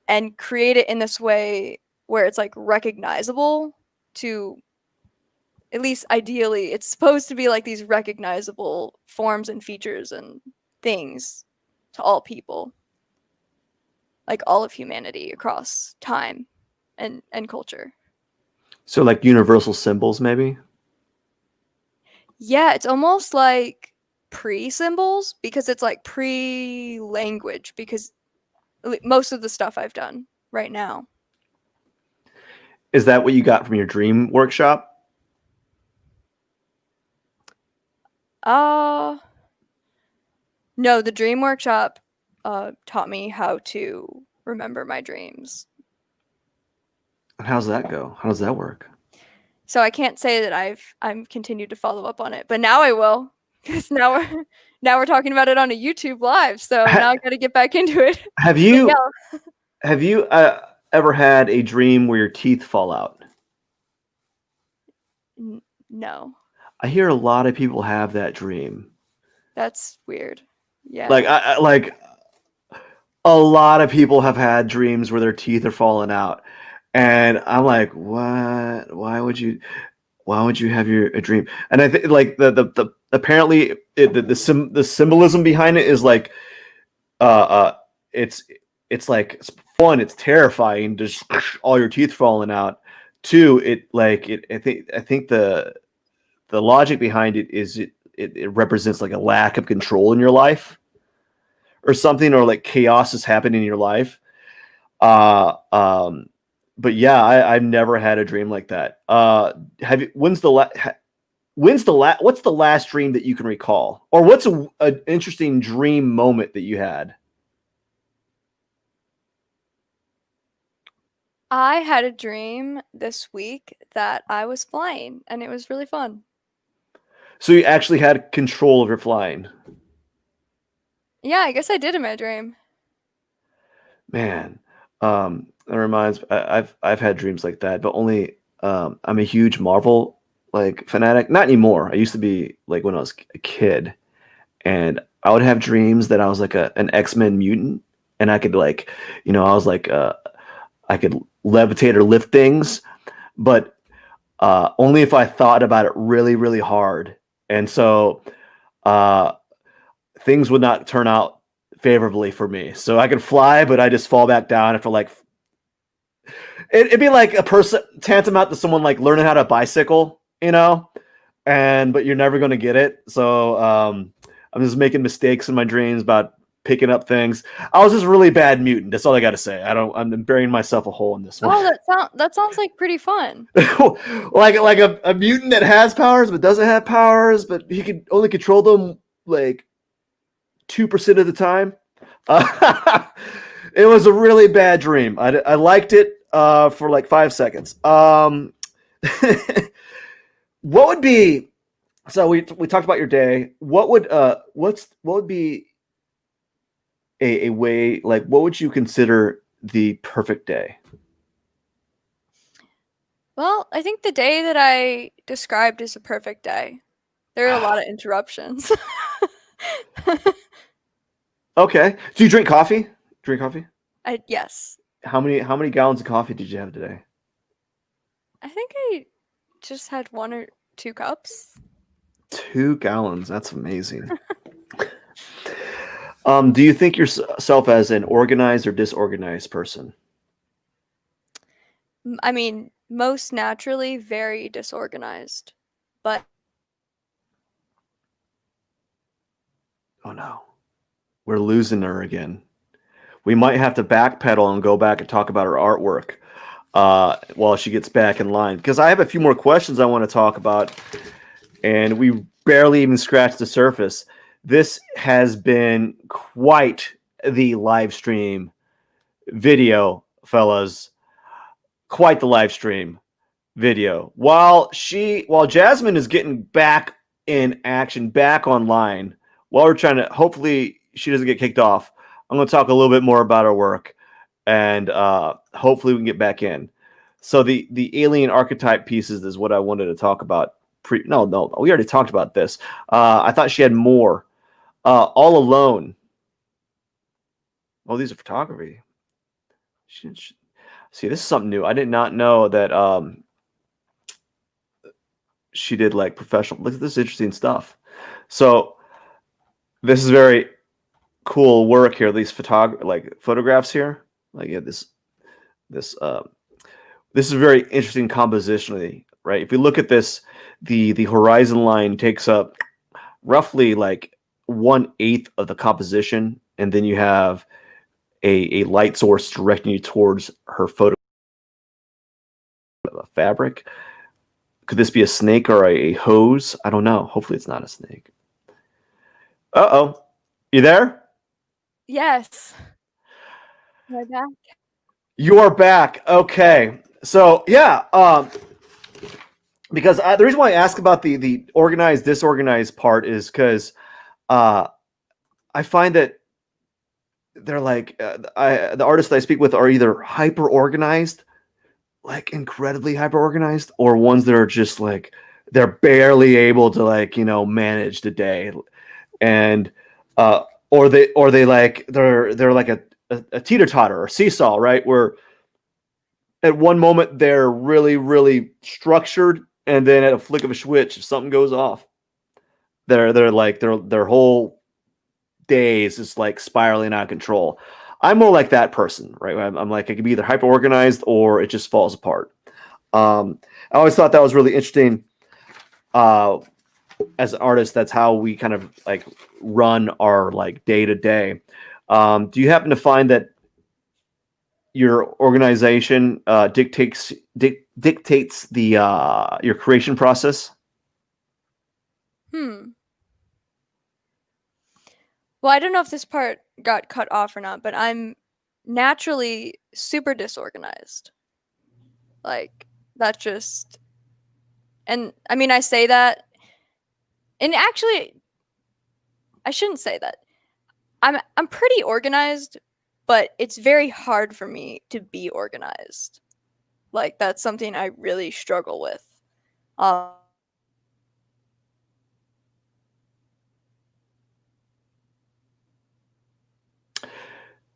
and create it in this way where it's like recognizable to, at least ideally, it's supposed to be like these recognizable forms and features and things to all people, like all of humanity across time and culture. So like universal symbols, maybe. Yeah, it's almost like pre-symbols because it's like pre-language because most of the stuff I've done right now. Is that what you got from your dream workshop? Uh no, the dream workshop taught me how to remember my dreams. And how's that go? How does that work? So I can't say that I'm continued to follow up on it, but now I will because now we're talking about it on a YouTube live. So now I got to get back into it. Have But yeah, you have you ever had a dream where your teeth fall out? no, I hear a lot of people have that dream. that's weird. Like Yeah. like a lot of people have had dreams where their teeth are falling out, and I'm like, what? Why would you have a dream? And I think like the apparently the symbolism behind it is like uh uh it's like it's one, it's terrifying, just all your teeth falling out. Two, it like it I think the logic behind it is it represents like a lack of control in your life or something, or like chaos is happening in your life. Uh um but yeah, I've never had a dream like that. Have you what's the last dream that you can recall? Or what's an interesting dream moment that you had? I had a dream this week that I was flying, and it was really fun. So you actually had control of your flying. Yeah, I guess I did in my dream. Man, that reminds I've had dreams like that, but only I'm a huge Marvel like fanatic. Not anymore. I used to be like when I was a kid, and I would have dreams that I was like an X-Men mutant, and I could like, I was like I could levitate or lift things, but only if I thought about it really, really hard. And so uh, things would not turn out favorably for me. So I could fly, but I just fall back down after like it'd be like a person tantamount to someone like learning how to bicycle, and but you're never going to get it. So I'm just making mistakes in my dreams about picking up things. I was just really bad mutant. That's all I got to say. I'm burying myself a hole in this one. Oh, that sounds like pretty fun. like a mutant that has powers but doesn't have powers, but he can only control them like 2% of the time. It was a really bad dream. I liked it for like 5 seconds. What would be so we talked about your day. What would be a way, like what would you consider the perfect day? Well, I think the day that I described is a perfect day. There are a lot of interruptions. Okay. Do you drink coffee? Drink coffee? Yes. How many gallons of coffee did you have today? I think I just had 1 or 2 cups. 2 gallons. That's amazing. Do you think yourself as an organized or disorganized person? I mean, most naturally very disorganized. But Oh no, we're losing her again. We might have to backpedal and go back and talk about her artwork while she gets back in line, because I have a few more questions I want to talk about, and we barely even scratched the surface. This has been quite the live stream video, fellas. Quite the live stream video. While Jasmine is getting back in action, back online, while we're trying to, hopefully she doesn't get kicked off, I'm going to talk a little bit more about her work, and hopefully we can get back in. So the alien archetype pieces is what I wanted to talk about. No, we already talked about this. I thought she had more. All Alone. Oh, these are photography. See, this is something new. I did not know that she did like professional. Look at this interesting stuff. So this is very cool work here. These photographs here. Like yeah, this this is very interesting compositionally, right? If you look at this, the horizon line takes up roughly like 1/8 of the composition, and then you have a light source directing you towards her photo fabric. Could this be a snake or a hose? I don't know. Hopefully it's not a snake. Uh-oh. You there? yes. Am I back? You are back. Okay. So yeah, because the reason why I ask about the organized disorganized part is because uh, I find that they're like the artists that I speak with are either hyper organized, like incredibly hyper organized, or ones that are just like they're barely able to like manage the day, and or they like they're like a teeter totter or seesaw, right? Where at one moment they're really really structured, and then at a flick of a switch, if something goes off, they're like their whole day is just like spiraling out of control. I'm more like that person, right? I'm like I could be either hyper organized or it just falls apart. I always thought that was really interesting. Uh, as an artist, that's how we kind of like run our like day to day. Do you happen to find that your organization dictates the your creation process? Hmm. Well, I don't know if this part got cut off or not, but I'm naturally super disorganized. Like, that's just, and I mean, I say that, and actually, I shouldn't say that. I'm pretty organized, but it's very hard for me to be organized. Like, that's something I really struggle with.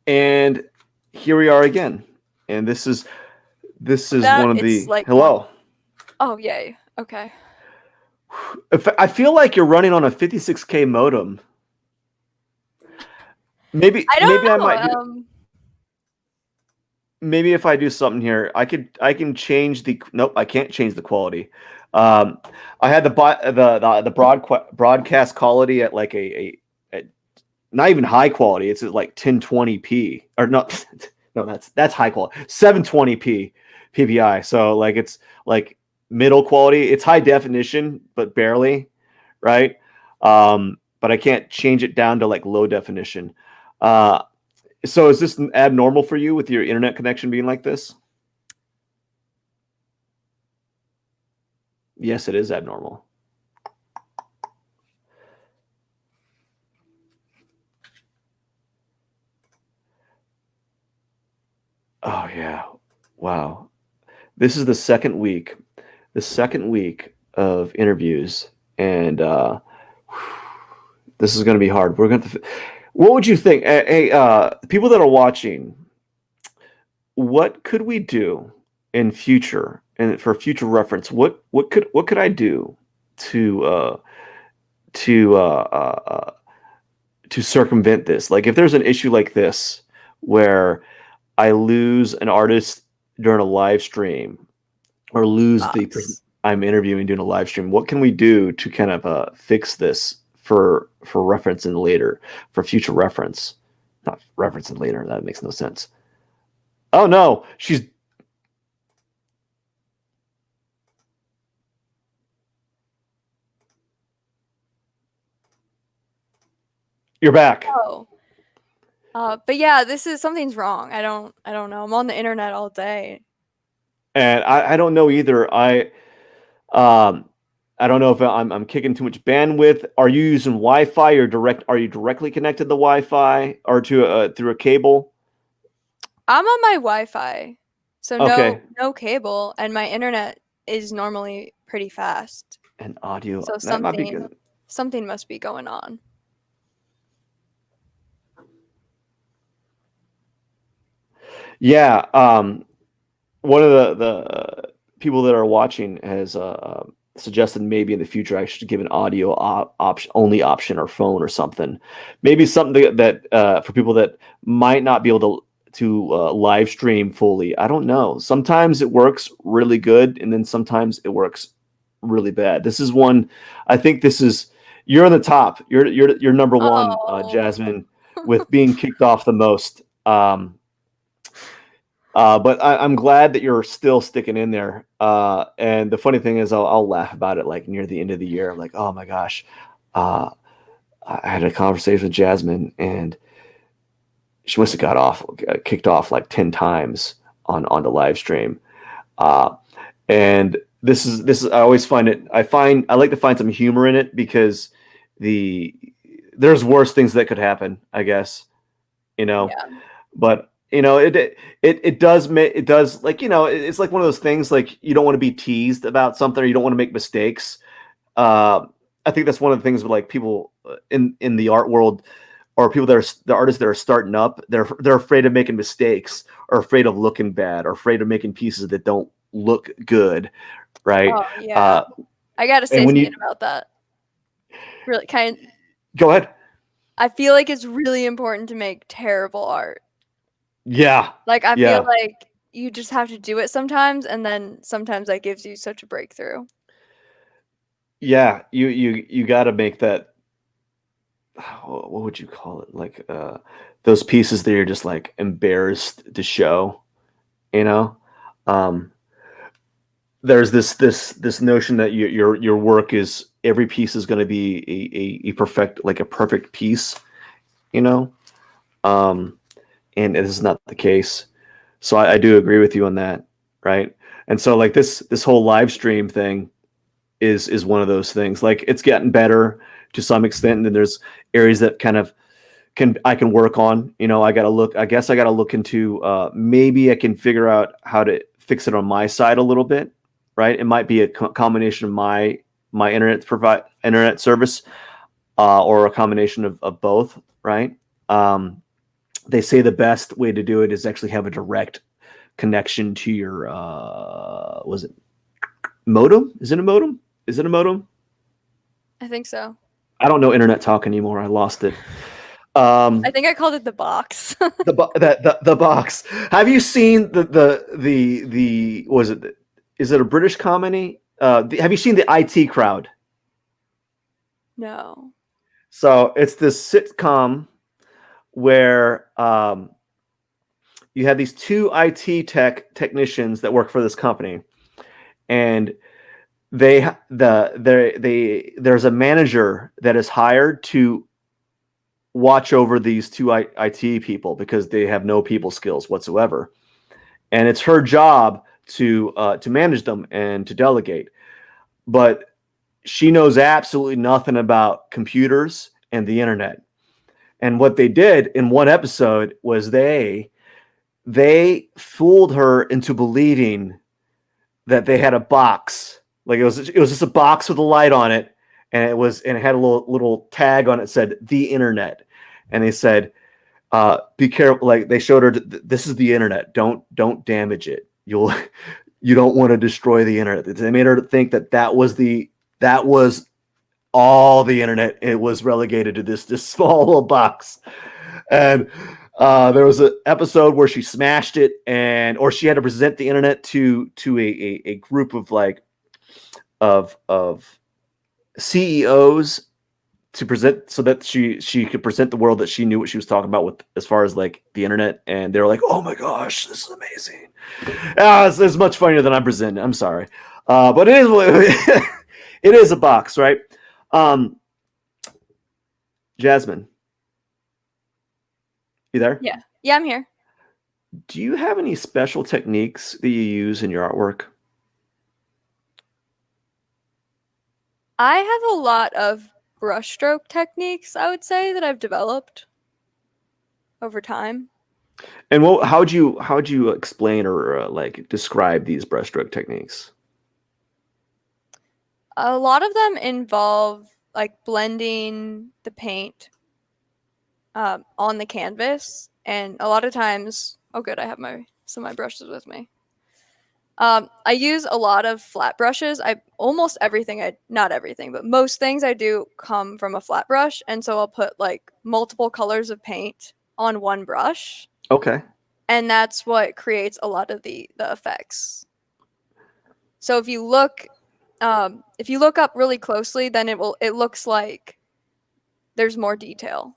And here we are again. And this is that one of it's the like hello. Oh, yay. Okay. I feel like you're running on a 56K modem. Maybe I don't I know. might do, maybe if I do something here, I can change the nope, I can't change the quality. I had the broadcast quality at like a not even high quality. It's at like 1020p or not. No, that's high quality. 720p PPI. So like it's like middle quality. It's high definition, but barely, right? But I can't change it down to like low definition. So is this abnormal for you with your internet connection being like this? Yes, it is abnormal. Oh yeah. Wow. This is the second week of interviews, and this is going to be hard. We're going to. What would you think? Hey, people that are watching, what could we do in future, and for future reference? What could I do to to uh, uh, to circumvent this? Like, if there's an issue like this where I lose an artist during a live stream, or lose the person Box. I'm interviewing doing a live stream, what can we do to kind of fix this for reference and later, for future reference? Not reference and later. That makes no sense. Oh no, you're back. Oh. But yeah, this is something's wrong. I don't know. I'm on the internet all day. And I don't know either. Um I don't know if I'm kicking too much bandwidth. Are you using Wi-Fi or are you directly connected to the Wi-Fi or to through a cable? I'm on my Wi-Fi. So Okay. no cable, and my internet is normally pretty fast. And audio, So that might be good. something must be going on. Yeah, one of the people that are watching has suggested maybe in the future I should give an audio option only option or phone or something. Maybe something that for people that might not be able to live stream fully. I don't know. Sometimes it works really good, and then sometimes it works really bad. This is one. I think this is you're on the top. You're number one, Oh. Jasmine, with being kicked off the most. But I'm glad that you're still sticking in there. And the funny thing is, I'll laugh about it like near the end of the year. Like, oh my gosh, I had a conversation with Jasmine, and she must have kicked off like 10 times on the live stream. And this is I always find it. I like to find some humor in it because there's worse things that could happen, I guess, Yeah. but it does, like, it's like one of those things, like, you don't want to be teased about something, or you don't want to make mistakes. I think that's one of the things with like people in the art world, or people that are the artists that are starting up. They're afraid of making mistakes, or afraid of looking bad, or afraid of making pieces that don't look good, right? Oh, yeah. I gotta say something about that. Really, Go ahead. I feel like it's really important to make terrible art. Yeah. Like, I Yeah. feel like you just have to do it sometimes, and then sometimes that gives you such a breakthrough. Yeah, you got to make that. What would you call it? Like those pieces that you're just like embarrassed to show. You know, um, there's this notion that your work is every piece is going to be a perfect piece. You know, and this is not the case. So I do agree with you on that, right? And so like this whole live stream thing is one of those things. Like it's gotten better to some extent, and then there's areas that kind of I can work on. You know, I guess I gotta look into maybe I can figure out how to fix it on my side a little bit, right? It might be a combination of my internet service or a combination of both, right? They say the best way to do it is actually have a direct connection to your was it modem? Is it a modem? Is it a modem? I think so. I don't know internet talk anymore. I lost it. I think I called it the box. The box. Have you seen the was it? Is it a British comedy? Have you seen the IT Crowd? No. So it's this sitcom where you have these two IT technicians that work for this company, and there's a manager that is hired to watch over these two IT people because they have no people skills whatsoever, and it's her job to manage them and to delegate, but she knows absolutely nothing about computers and the internet. And what they did in one episode was they fooled her into believing that they had a box. Like it was just a box with a light on it, and it had a little tag on it that said the internet. And they said, be careful. Like they showed her, this is the internet. Don't damage it. You don't want to destroy the internet. They made her think that was all the internet. It was relegated to this small little box. And there was an episode where she smashed it, or she had to present the internet to a group of of CEOs to present, so that she could present the world that she knew what she was talking about with as far as like the internet. And they were like, "Oh my gosh, this is amazing!" It's much funnier than I'm presenting. I'm sorry, but it is it is a box, right? Jasmine, you there? Yeah. Yeah, I'm here. Do you have any special techniques that you use in your artwork? I have a lot of brushstroke techniques, I would say, that I've developed over time. And how'd you explain or like describe these brushstroke techniques? A lot of them involve like blending the paint on the canvas, and a lot of times, oh good, I have some of my brushes with me. I use a lot of flat brushes. Not everything, but most things I do come from a flat brush, and so I'll put like multiple colors of paint on one brush. Okay. And that's what creates a lot of the effects. So if you look up really closely, then it looks like there's more detail.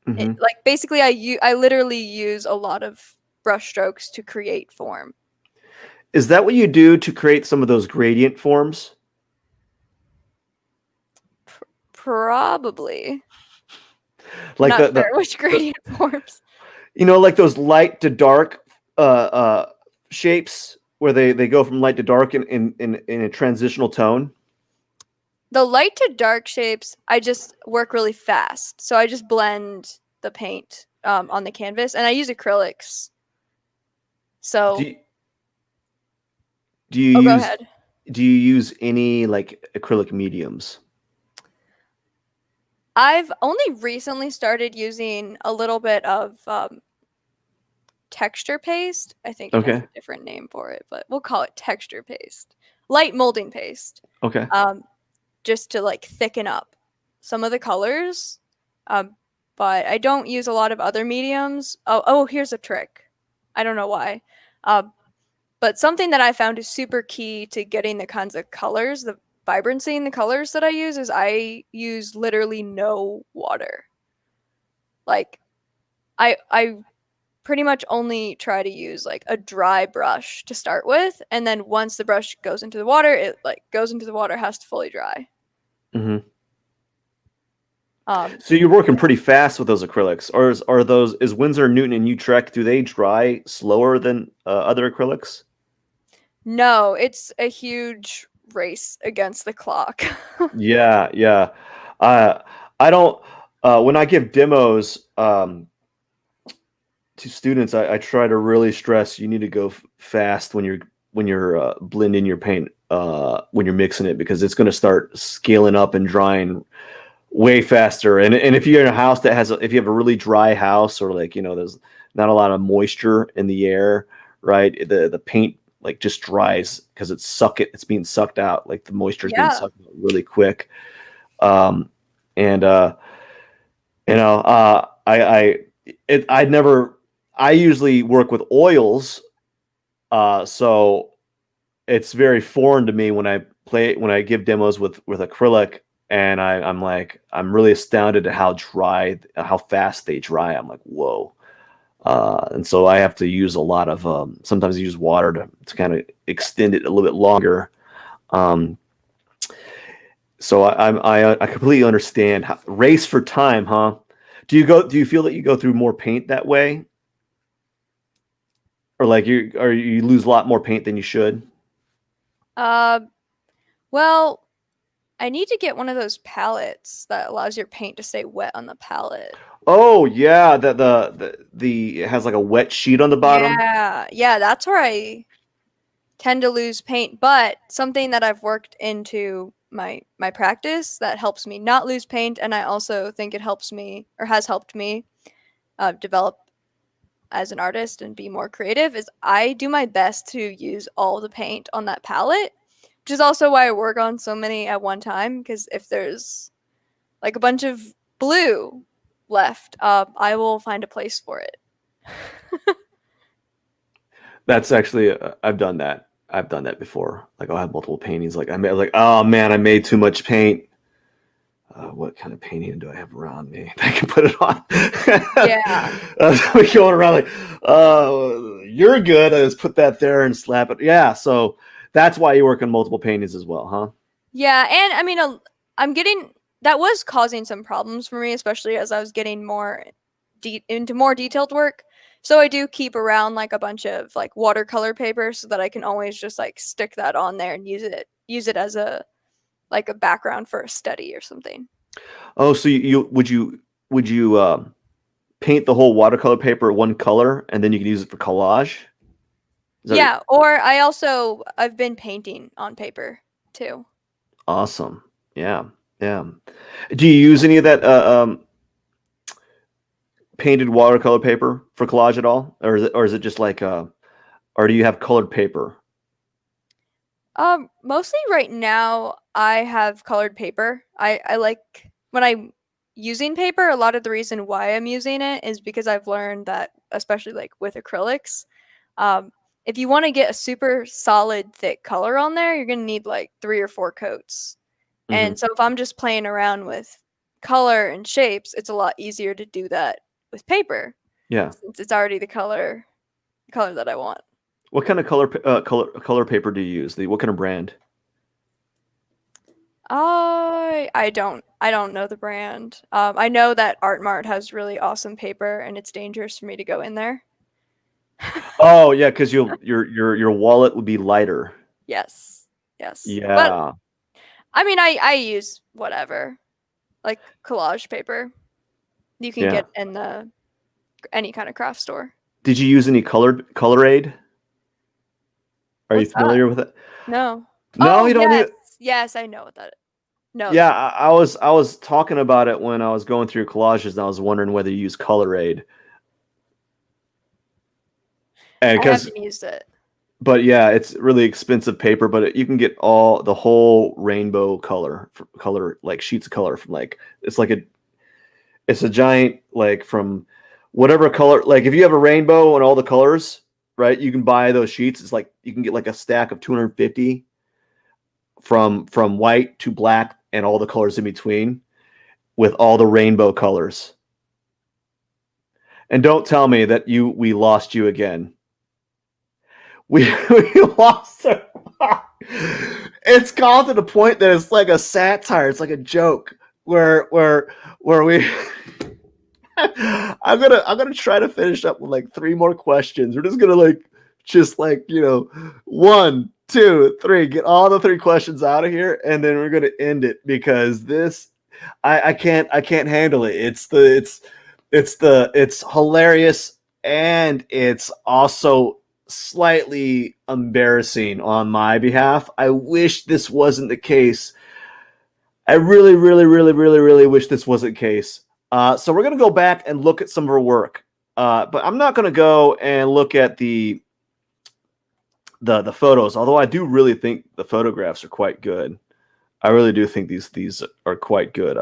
Mm-hmm. Like basically, I literally use a lot of brush strokes to create form. Is that what you do to create some of those gradient forms? Probably. Like Not sure which gradient forms. You know, like those light to dark shapes where they go from light to dark in a transitional tone. The light to dark shapes, I just work really fast. So I just blend the paint on the canvas, and I use acrylics. So do you go ahead. Do you use any like acrylic mediums? I've only recently started using a little bit of texture paste. I think it has a different name for it, but we'll call it texture paste. Light molding paste. Okay. Just to like thicken up some of the colors. But I don't use a lot of other mediums. Oh, here's a trick. I don't know why. But something that I found is super key to getting the kinds of colors, the vibrancy in the colors that I use, is I use literally no water. Like I pretty much only try to use like a dry brush to start with, and then once the brush goes into the water, it like goes into the water, has to fully dry. Mm-hmm. So you're working pretty fast with those acrylics, or is Winsor & Newton and Utrecht, do they dry slower than other acrylics? No, it's a huge race against the clock. Yeah, yeah. Uh, I don't. When I give demos to students, I try to really stress you need to go fast when you're blending your paint when you're mixing it, because it's going to start scaling up and drying way faster. And if you're in a house that has if you have a really dry house, or like, there's not a lot of moisture in the air, right? The paint like just dries because it's being sucked out, like the moisture is being Yeah. sucked out really quick. And I'd never. I usually work with oils, so it's very foreign to me when I give demos with acrylic, and I'm really astounded at how fast they dry. I'm like, whoa. And so I have to use a lot of sometimes I use water to kind of extend it a little bit longer. So I completely understand race for time, huh? Do you feel that you go through more paint that way, or like you lose a lot more paint than you should? Uh, well, I need to get one of those palettes that allows your paint to stay wet on the palette. Oh yeah, that the it has like a wet sheet on the bottom. Yeah, yeah, that's where I tend to lose paint, but something that I've worked into my practice that helps me not lose paint, and I also think it helps me or has helped me develop as an artist and be more creative, is I do my best to use all the paint on that palette, which is also why I work on so many at one time, because if there's like a bunch of blue left, I will find a place for it. That's actually I've done that. I've done that before. Like I'll have multiple paintings. Oh man, I made too much paint. What kind of painting do I have around me that I can put it on? Yeah. We going around like, you're good. I just put that there and slap it. Yeah, so that's why you work on multiple paintings as well, huh? Yeah, and I mean, I'm getting that was causing some problems for me, especially as I was getting more into more detailed work. So I do keep around like a bunch of like watercolor paper so that I can always just like stick that on there and use it as a like a background for a study or something. Oh, so would you paint the whole watercolor paper one color and then you can use it for collage? Is that Yeah, or I've been painting on paper too. awesome? Yeah, yeah. Do you use any of that painted watercolor paper for collage at all, or is it just like or do you have colored paper? Mostly right now I have colored paper. I like when I'm using paper, a lot of the reason why I'm using it is because I've learned that, especially like with acrylics, um, if you want to get a super solid thick color on there, you're gonna need like 3 or 4 coats. Hmm. And so if I'm just playing around with color and shapes, it's a lot easier to do that with paper Yeah. since it's already the color that I want. What kind of color paper do you use? What kind of brand? I don't know the brand. I know that Art Mart has really awesome paper, and it's dangerous for me to go in there. Oh yeah, because your wallet would be lighter. Yes, yes. But Yeah, I mean, I use whatever, like collage paper. You can yeah. get in the any kind of craft store. Did you use any color aid? Are you What's that? familiar with it? No. No, Oh you don't yes, need. yes, I know what that is. No. Yeah, I was talking about it when I was going through collages, and I was wondering whether you use color aid. And I because, haven't used it. but yeah, it's really expensive paper, but you can get the whole rainbow color, like sheets of color from like it's a giant, like from whatever color. Like if you have a rainbow and all the colors, right? You can buy those sheets. It's like you can get like a stack of 250 from white to black and all the colors in between with all the rainbow colors. And don't tell me that we lost you again. We lost her. It's gone to the point that it's like a satire. It's like a joke where we. I'm gonna try to finish up with like 3 more questions. We're just gonna like just like, you know, 1, 2, 3, get all the 3 questions out of here, and then we're gonna end it because this, I can't handle it. It's hilarious, and it's also slightly embarrassing on my behalf. I wish this wasn't the case. I really, really, really, really, really wish this wasn't the case. So we're gonna go back and look at some of her work, but I'm not gonna go and look at the photos. Although I do really think the photographs are quite good. I really do think these are quite good.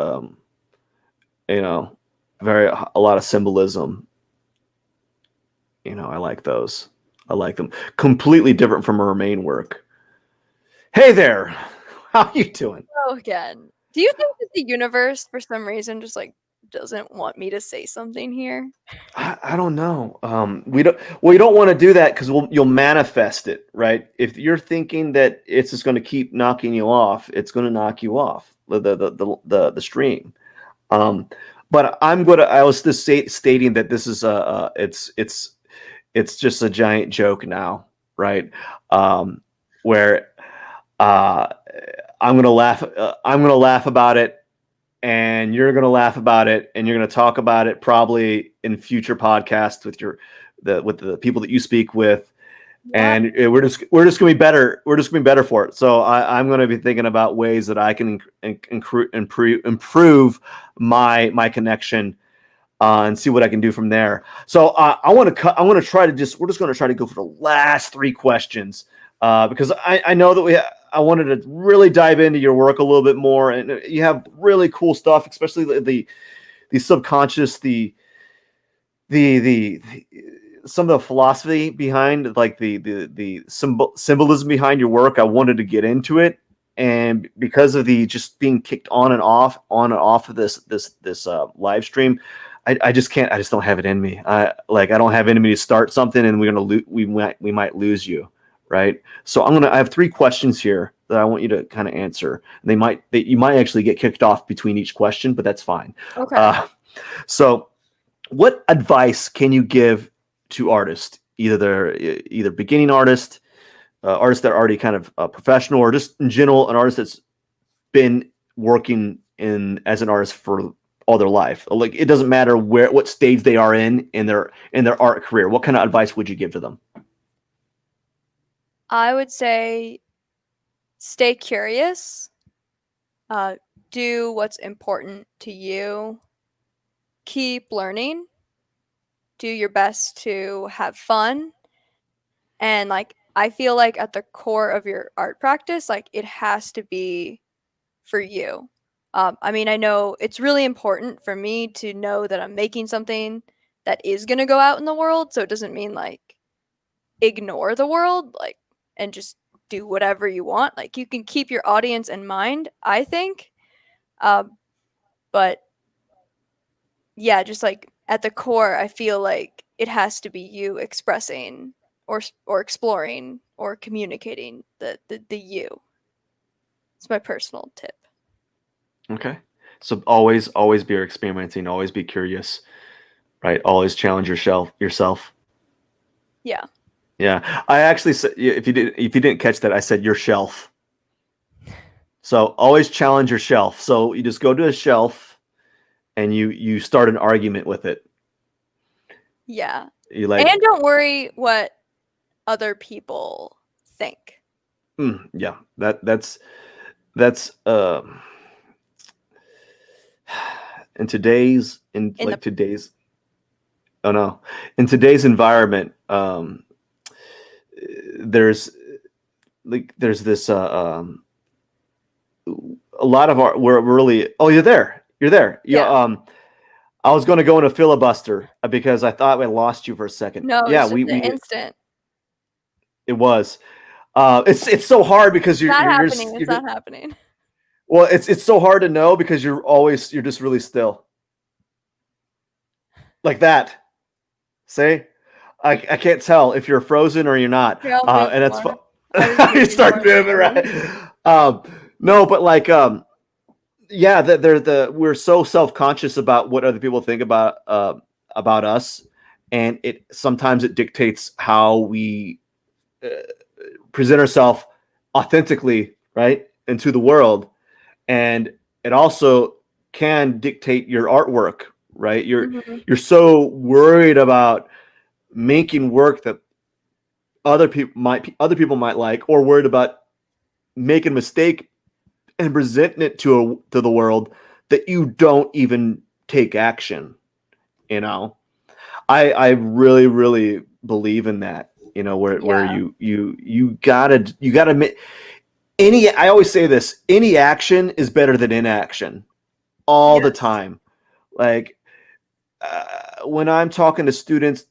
You know, a lot of symbolism. You know, I like those. I like them. Completely different from her main work. Hey there, how you doing? Oh, again. Do you think that the universe, for some reason, just like doesn't want me to say something here? I don't know. We don't. Well, you don't want to do that because you'll manifest it, right? If you're thinking that it's just going to keep knocking you off, it's going to knock you off the stream. But I was just stating that this is it's just a giant joke now, right? Where I'm gonna laugh. I'm gonna laugh about it, and you're gonna laugh about it, and you're gonna talk about it probably in future podcasts with the people that you speak with, and we're just gonna be better. We're just gonna be better for it. So I'm gonna be thinking about ways that I can improve my connection. And see what I can do from there. So we're just going to try to go for the last 3 questions because I know that I wanted to really dive into your work a little bit more, and you have really cool stuff, especially the subconscious, the some of the philosophy behind, like the symbolism behind your work. I wanted to get into it, and because of the just being kicked on and off of this live stream, I just can't. I just don't have it in me. I don't have it in me to start something, and we might lose you, right? So I have 3 questions here that I want you to kind of answer. You might actually get kicked off between each question, but that's fine. Okay. So what advice can you give to artists, either beginning artists, artists that are already kind of professional, or just in general an artist that's been working as an artist for all their life? Like, it doesn't matter what stage they are in their art career. What kind of advice would you give to them? I would say stay curious. Do what's important to you. Keep learning. Do your best to have fun. And I feel like at the core of your art practice, it has to be for you. I mean, I know it's really important for me to know that I'm making something that is going to go out in the world. So it doesn't mean ignore the world, and just do whatever you want. You can keep your audience in mind, I think. But yeah, just at the core, I feel like it has to be you expressing or exploring or communicating the you. It's my personal tip. Okay. So always be experimenting, always be curious, right? Always challenge yourself. Yeah. Yeah. I actually said, if you didn't catch that, I said your shelf. So always challenge your shelf. So you just go to a shelf and you start an argument with it. Yeah. And don't worry what other people think. Yeah. That's in today's environment, there's this a lot of art where really, oh, you're there. Yeah. I was going to go in a filibuster because I thought I lost you for a second. No, yeah, we instant. It was. It's so hard because it's not happening. Well, it's so hard to know because you're just really still. Like that. See? I can't tell if you're frozen or you're not. And that's fun. You start moving, right? No, but yeah, we're so self-conscious about what other people think about us, and sometimes it dictates how we present ourselves authentically, right, into the world. And it also can dictate your artwork, right? You're so worried about making work that other people might like, or worried about making a mistake and presenting it to the world that you don't even take action. You know, I really believe in that. You know, where Yeah. you gotta make any. I always say this: any action is better than inaction all the Yes. time. Like when I'm talking to students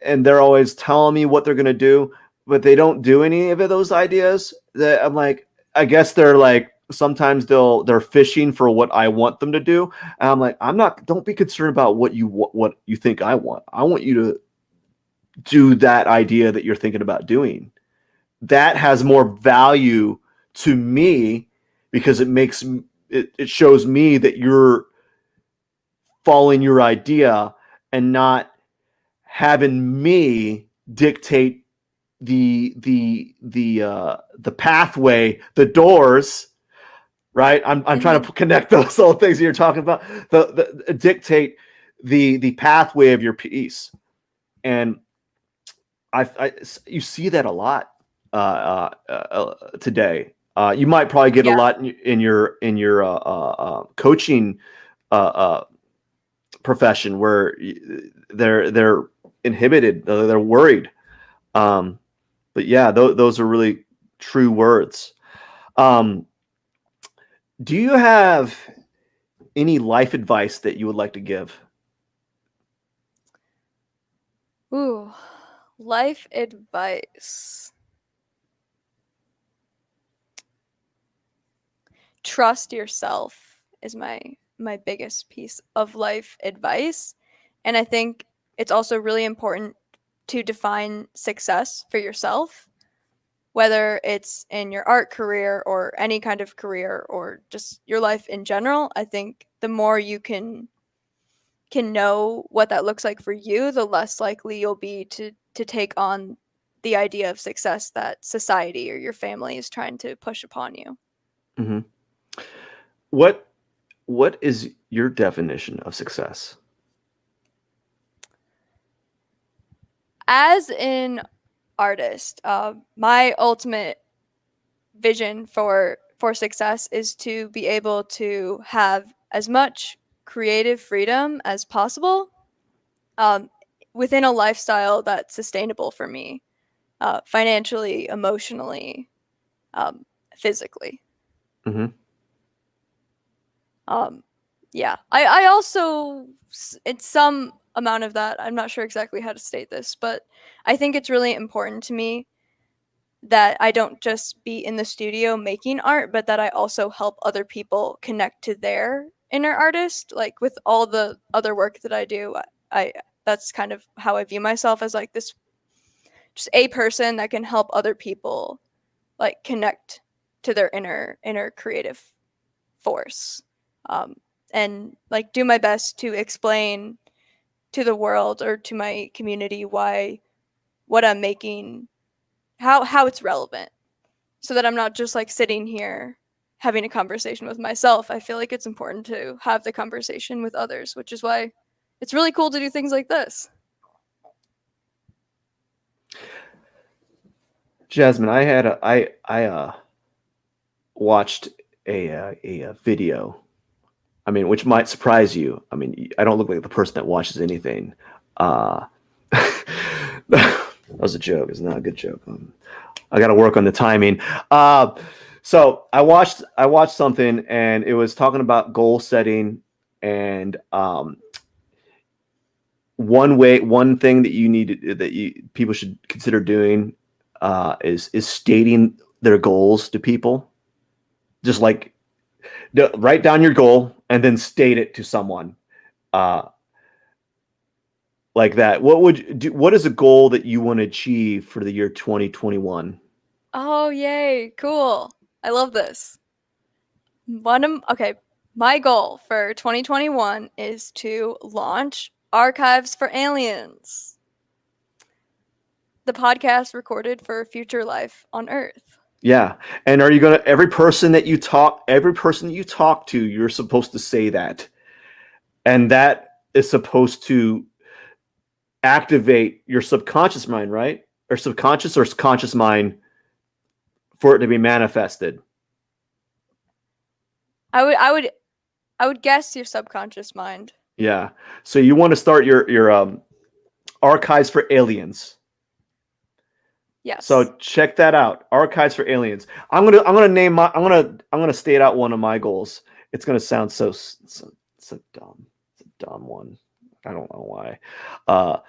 and they're always telling me what they're gonna do, but they don't do any of those ideas, that I'm like, I guess they're like sometimes they're fishing for what I want them to do, and I'm like, I'm not. Don't be concerned about what you think I want. I want you to do that idea that you're thinking about doing. That has more value to me because it shows me that you're following your idea and not having me dictate the pathway, the doors, right? I'm trying to connect those little things that you're talking about. The dictate the pathway of your piece. And you see that a lot today. You might probably get a Yeah. lot in your coaching profession where they're inhibited, they're worried. But yeah, those are really true words. Um, do you have any life advice that you would like to give? Ooh, life advice. Trust yourself is my biggest piece of life advice. And I think it's also really important to define success for yourself, whether it's in your art career or any kind of career or just your life in general. I think the more you can know what that looks like for you, the less likely you'll be to take on the idea of success that society or your family is trying to push upon you. Mm-hmm. What is your definition of success? As an artist, my ultimate vision for success is to be able to have as much creative freedom as possible, um, within a lifestyle that's sustainable for me, financially, emotionally, um, physically. Mm-hmm. Um, yeah, I also, it's some amount of that. I'm not sure exactly how to state this, but I think it's really important to me that I don't just be in the studio making art, but that I also help other people connect to their inner artist. Like with all the other work that I do, I that's kind of how I view myself, as like this, just a person that can help other people like connect to their inner creative force, um, and like do my best to explain to the world or to my community why what I'm making, how it's relevant, so that I'm not just like sitting here having a conversation with myself. I feel like it's important to have the conversation with others, which is why it's really cool to do things like this. Jasmine, I watched a video. I mean, which might surprise you. I mean, I don't look like the person that watches anything. That was a joke. It's not a good joke. I got to work on the timing. So I watched something, and it was talking about goal setting, and one thing that people should consider doing is stating their goals to people. Just like write down your goal and then state it to someone. Uh, like that. What is a goal that you want to achieve for the year 2021? Oh, yay, cool. I love this. Okay, my goal for 2021 is to launch Archives for Aliens. the podcast recorded for future life on Earth. Yeah. And are you going to, every person that you talk to, you're supposed to say that. And that is supposed to activate your subconscious mind, right? Or subconscious or conscious mind for it to be manifested. I would guess your subconscious mind. Yeah. So you want to start your archives for aliens. Yes. So check that out. Archives for aliens. I'm gonna state out one of my goals. It's gonna sound so dumb. It's a dumb one. I don't know why. I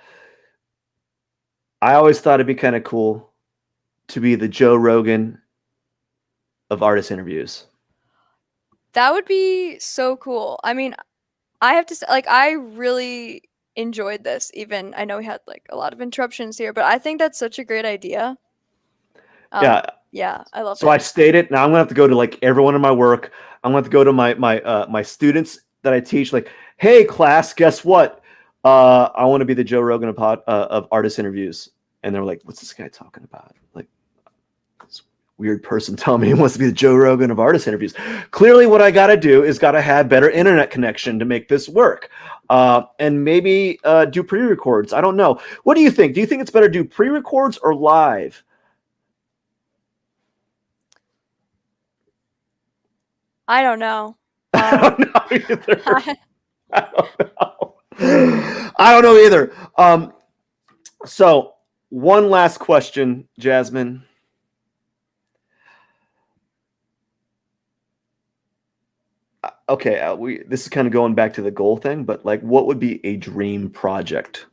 always thought it'd be kind of cool to be the Joe Rogan of artist interviews. That would be so cool. I mean, I have to say, like, I really enjoyed this. Even I know we had like a lot of interruptions here, but I think that's such a great idea. Yeah, I love it. So I stated, now I'm gonna have to go to like everyone in my work. I'm gonna have to go to my students that I teach. Like, hey class, guess what? I want to be the Joe Rogan of artist interviews. And they're like, what's this guy talking about? Like, this weird person telling me he wants to be the Joe Rogan of artist interviews. Clearly, what I got to do is got to have better internet connection to make this work. And maybe do pre-records. I don't know. What do you think? Do you think it's better to do pre-records or live? I don't know. I don't know either. I don't know. I don't know either. So one last question, Jasmine. Okay, this is kind of going back to the goal thing, but like, what would be a dream project?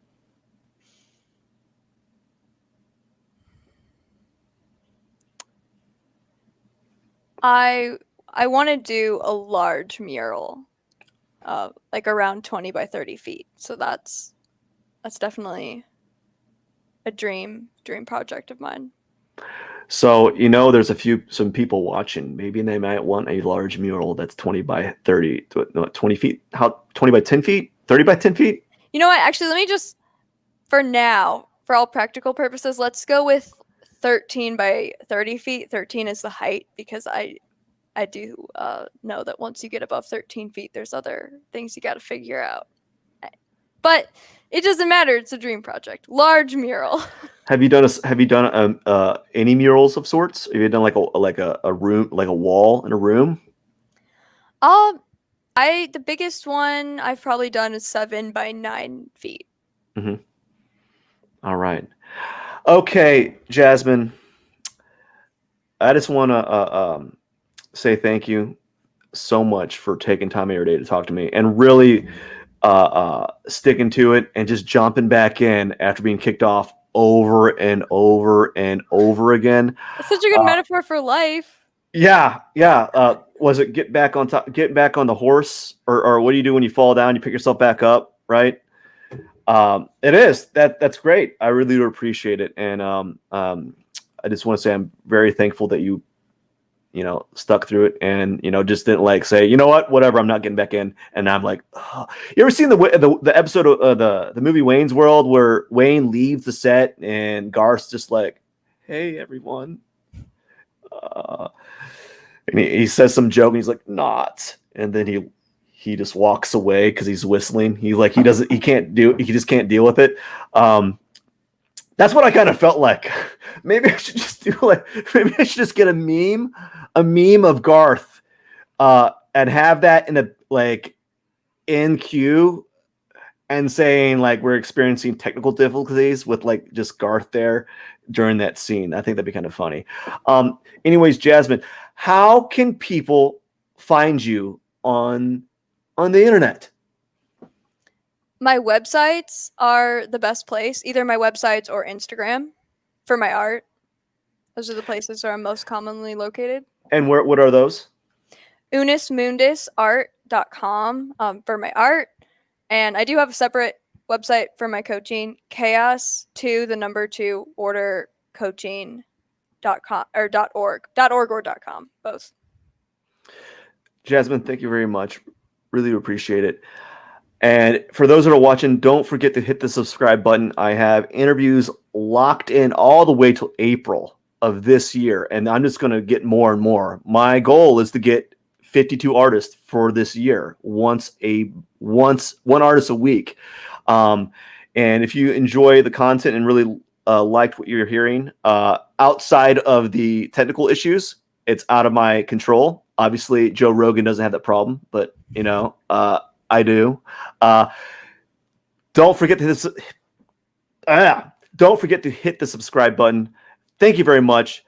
I want to do a large mural, like around 20 by 30 feet. So that's definitely a dream project of mine. So, there's some people watching. Maybe they might want a large mural that's 20 by 30, 20 feet. How, 20 by 10 feet? 30 by 10 feet? You know what? Actually, let me just, for now, for all practical purposes, let's go with 13 by 30 feet. 13 is the height, because I do know that once you get above 13 feet, there's other things you got to figure out. But it doesn't matter. It's a dream project. Large mural. Have you done any murals of sorts? Have you done like a room, like a wall in a room? The biggest one I've probably done is 7 by 9 feet. Mm-hmm. All right. Okay, Jasmine. I just want to say thank you so much for taking time of your day to talk to me and really sticking to it and just jumping back in after being kicked off over and over and over again. That's such a good metaphor for life. Yeah. Was it get back on the horse, or what do you do when you fall down? You pick yourself back up, right? It is that's great. I really do appreciate it, and I just want to say I'm very thankful that you stuck through it, and just didn't like say, you know what, whatever, I'm not getting back in. And I'm like, oh. You ever seen the episode of the movie Wayne's World where Wayne leaves the set and Garth's just like, hey everyone, and he says some joke and he's like, not, and then he just walks away because he's whistling. He just can't deal with it. That's what I kind of felt like. Maybe I should just get a meme of Garth, and have that in queue, and saying like we're experiencing technical difficulties with like just Garth there during that scene. I think that'd be kind of funny. Anyways, Jasmine, how can people find you on the internet? My websites are the best place, either my websites or Instagram for my art. Those are the places where I'm most commonly located. And what are those? unusmundusart.com for my art. And I do have a separate website for my coaching, chaos2 order coaching.com or .org or .com, both. Jasmine, thank you very much. Really appreciate it. And for those that are watching, don't forget to hit the subscribe button. I have interviews locked in all the way till April of this year, and I'm just going to get more and more. My goal is to get 52 artists for this year, one artist a week. And if you enjoy the content and really liked what you're hearing, outside of the technical issues, it's out of my control. Obviously, Joe Rogan doesn't have that problem, but I do. Don't forget to hit the subscribe button. Thank you very much,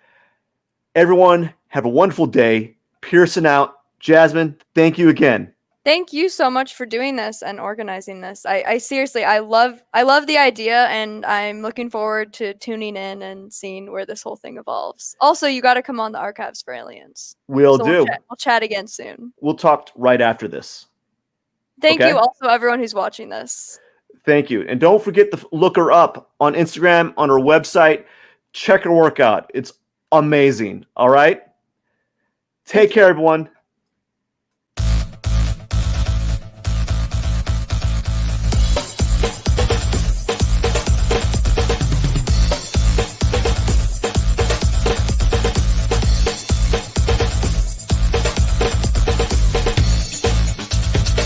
everyone. Have a wonderful day. Pierson out. Jasmine, thank you again. Thank you so much for doing this and organizing this. I seriously, I love the idea, and I'm looking forward to tuning in and seeing where this whole thing evolves. Also, you got to come on the Archives for Aliens. We'll do. We'll chat again soon. We'll talk right after this. Thank you also, everyone who's watching this. Thank you. And don't forget to look her up on Instagram, on her website. Check her work out. It's amazing. All right? Take care, everyone.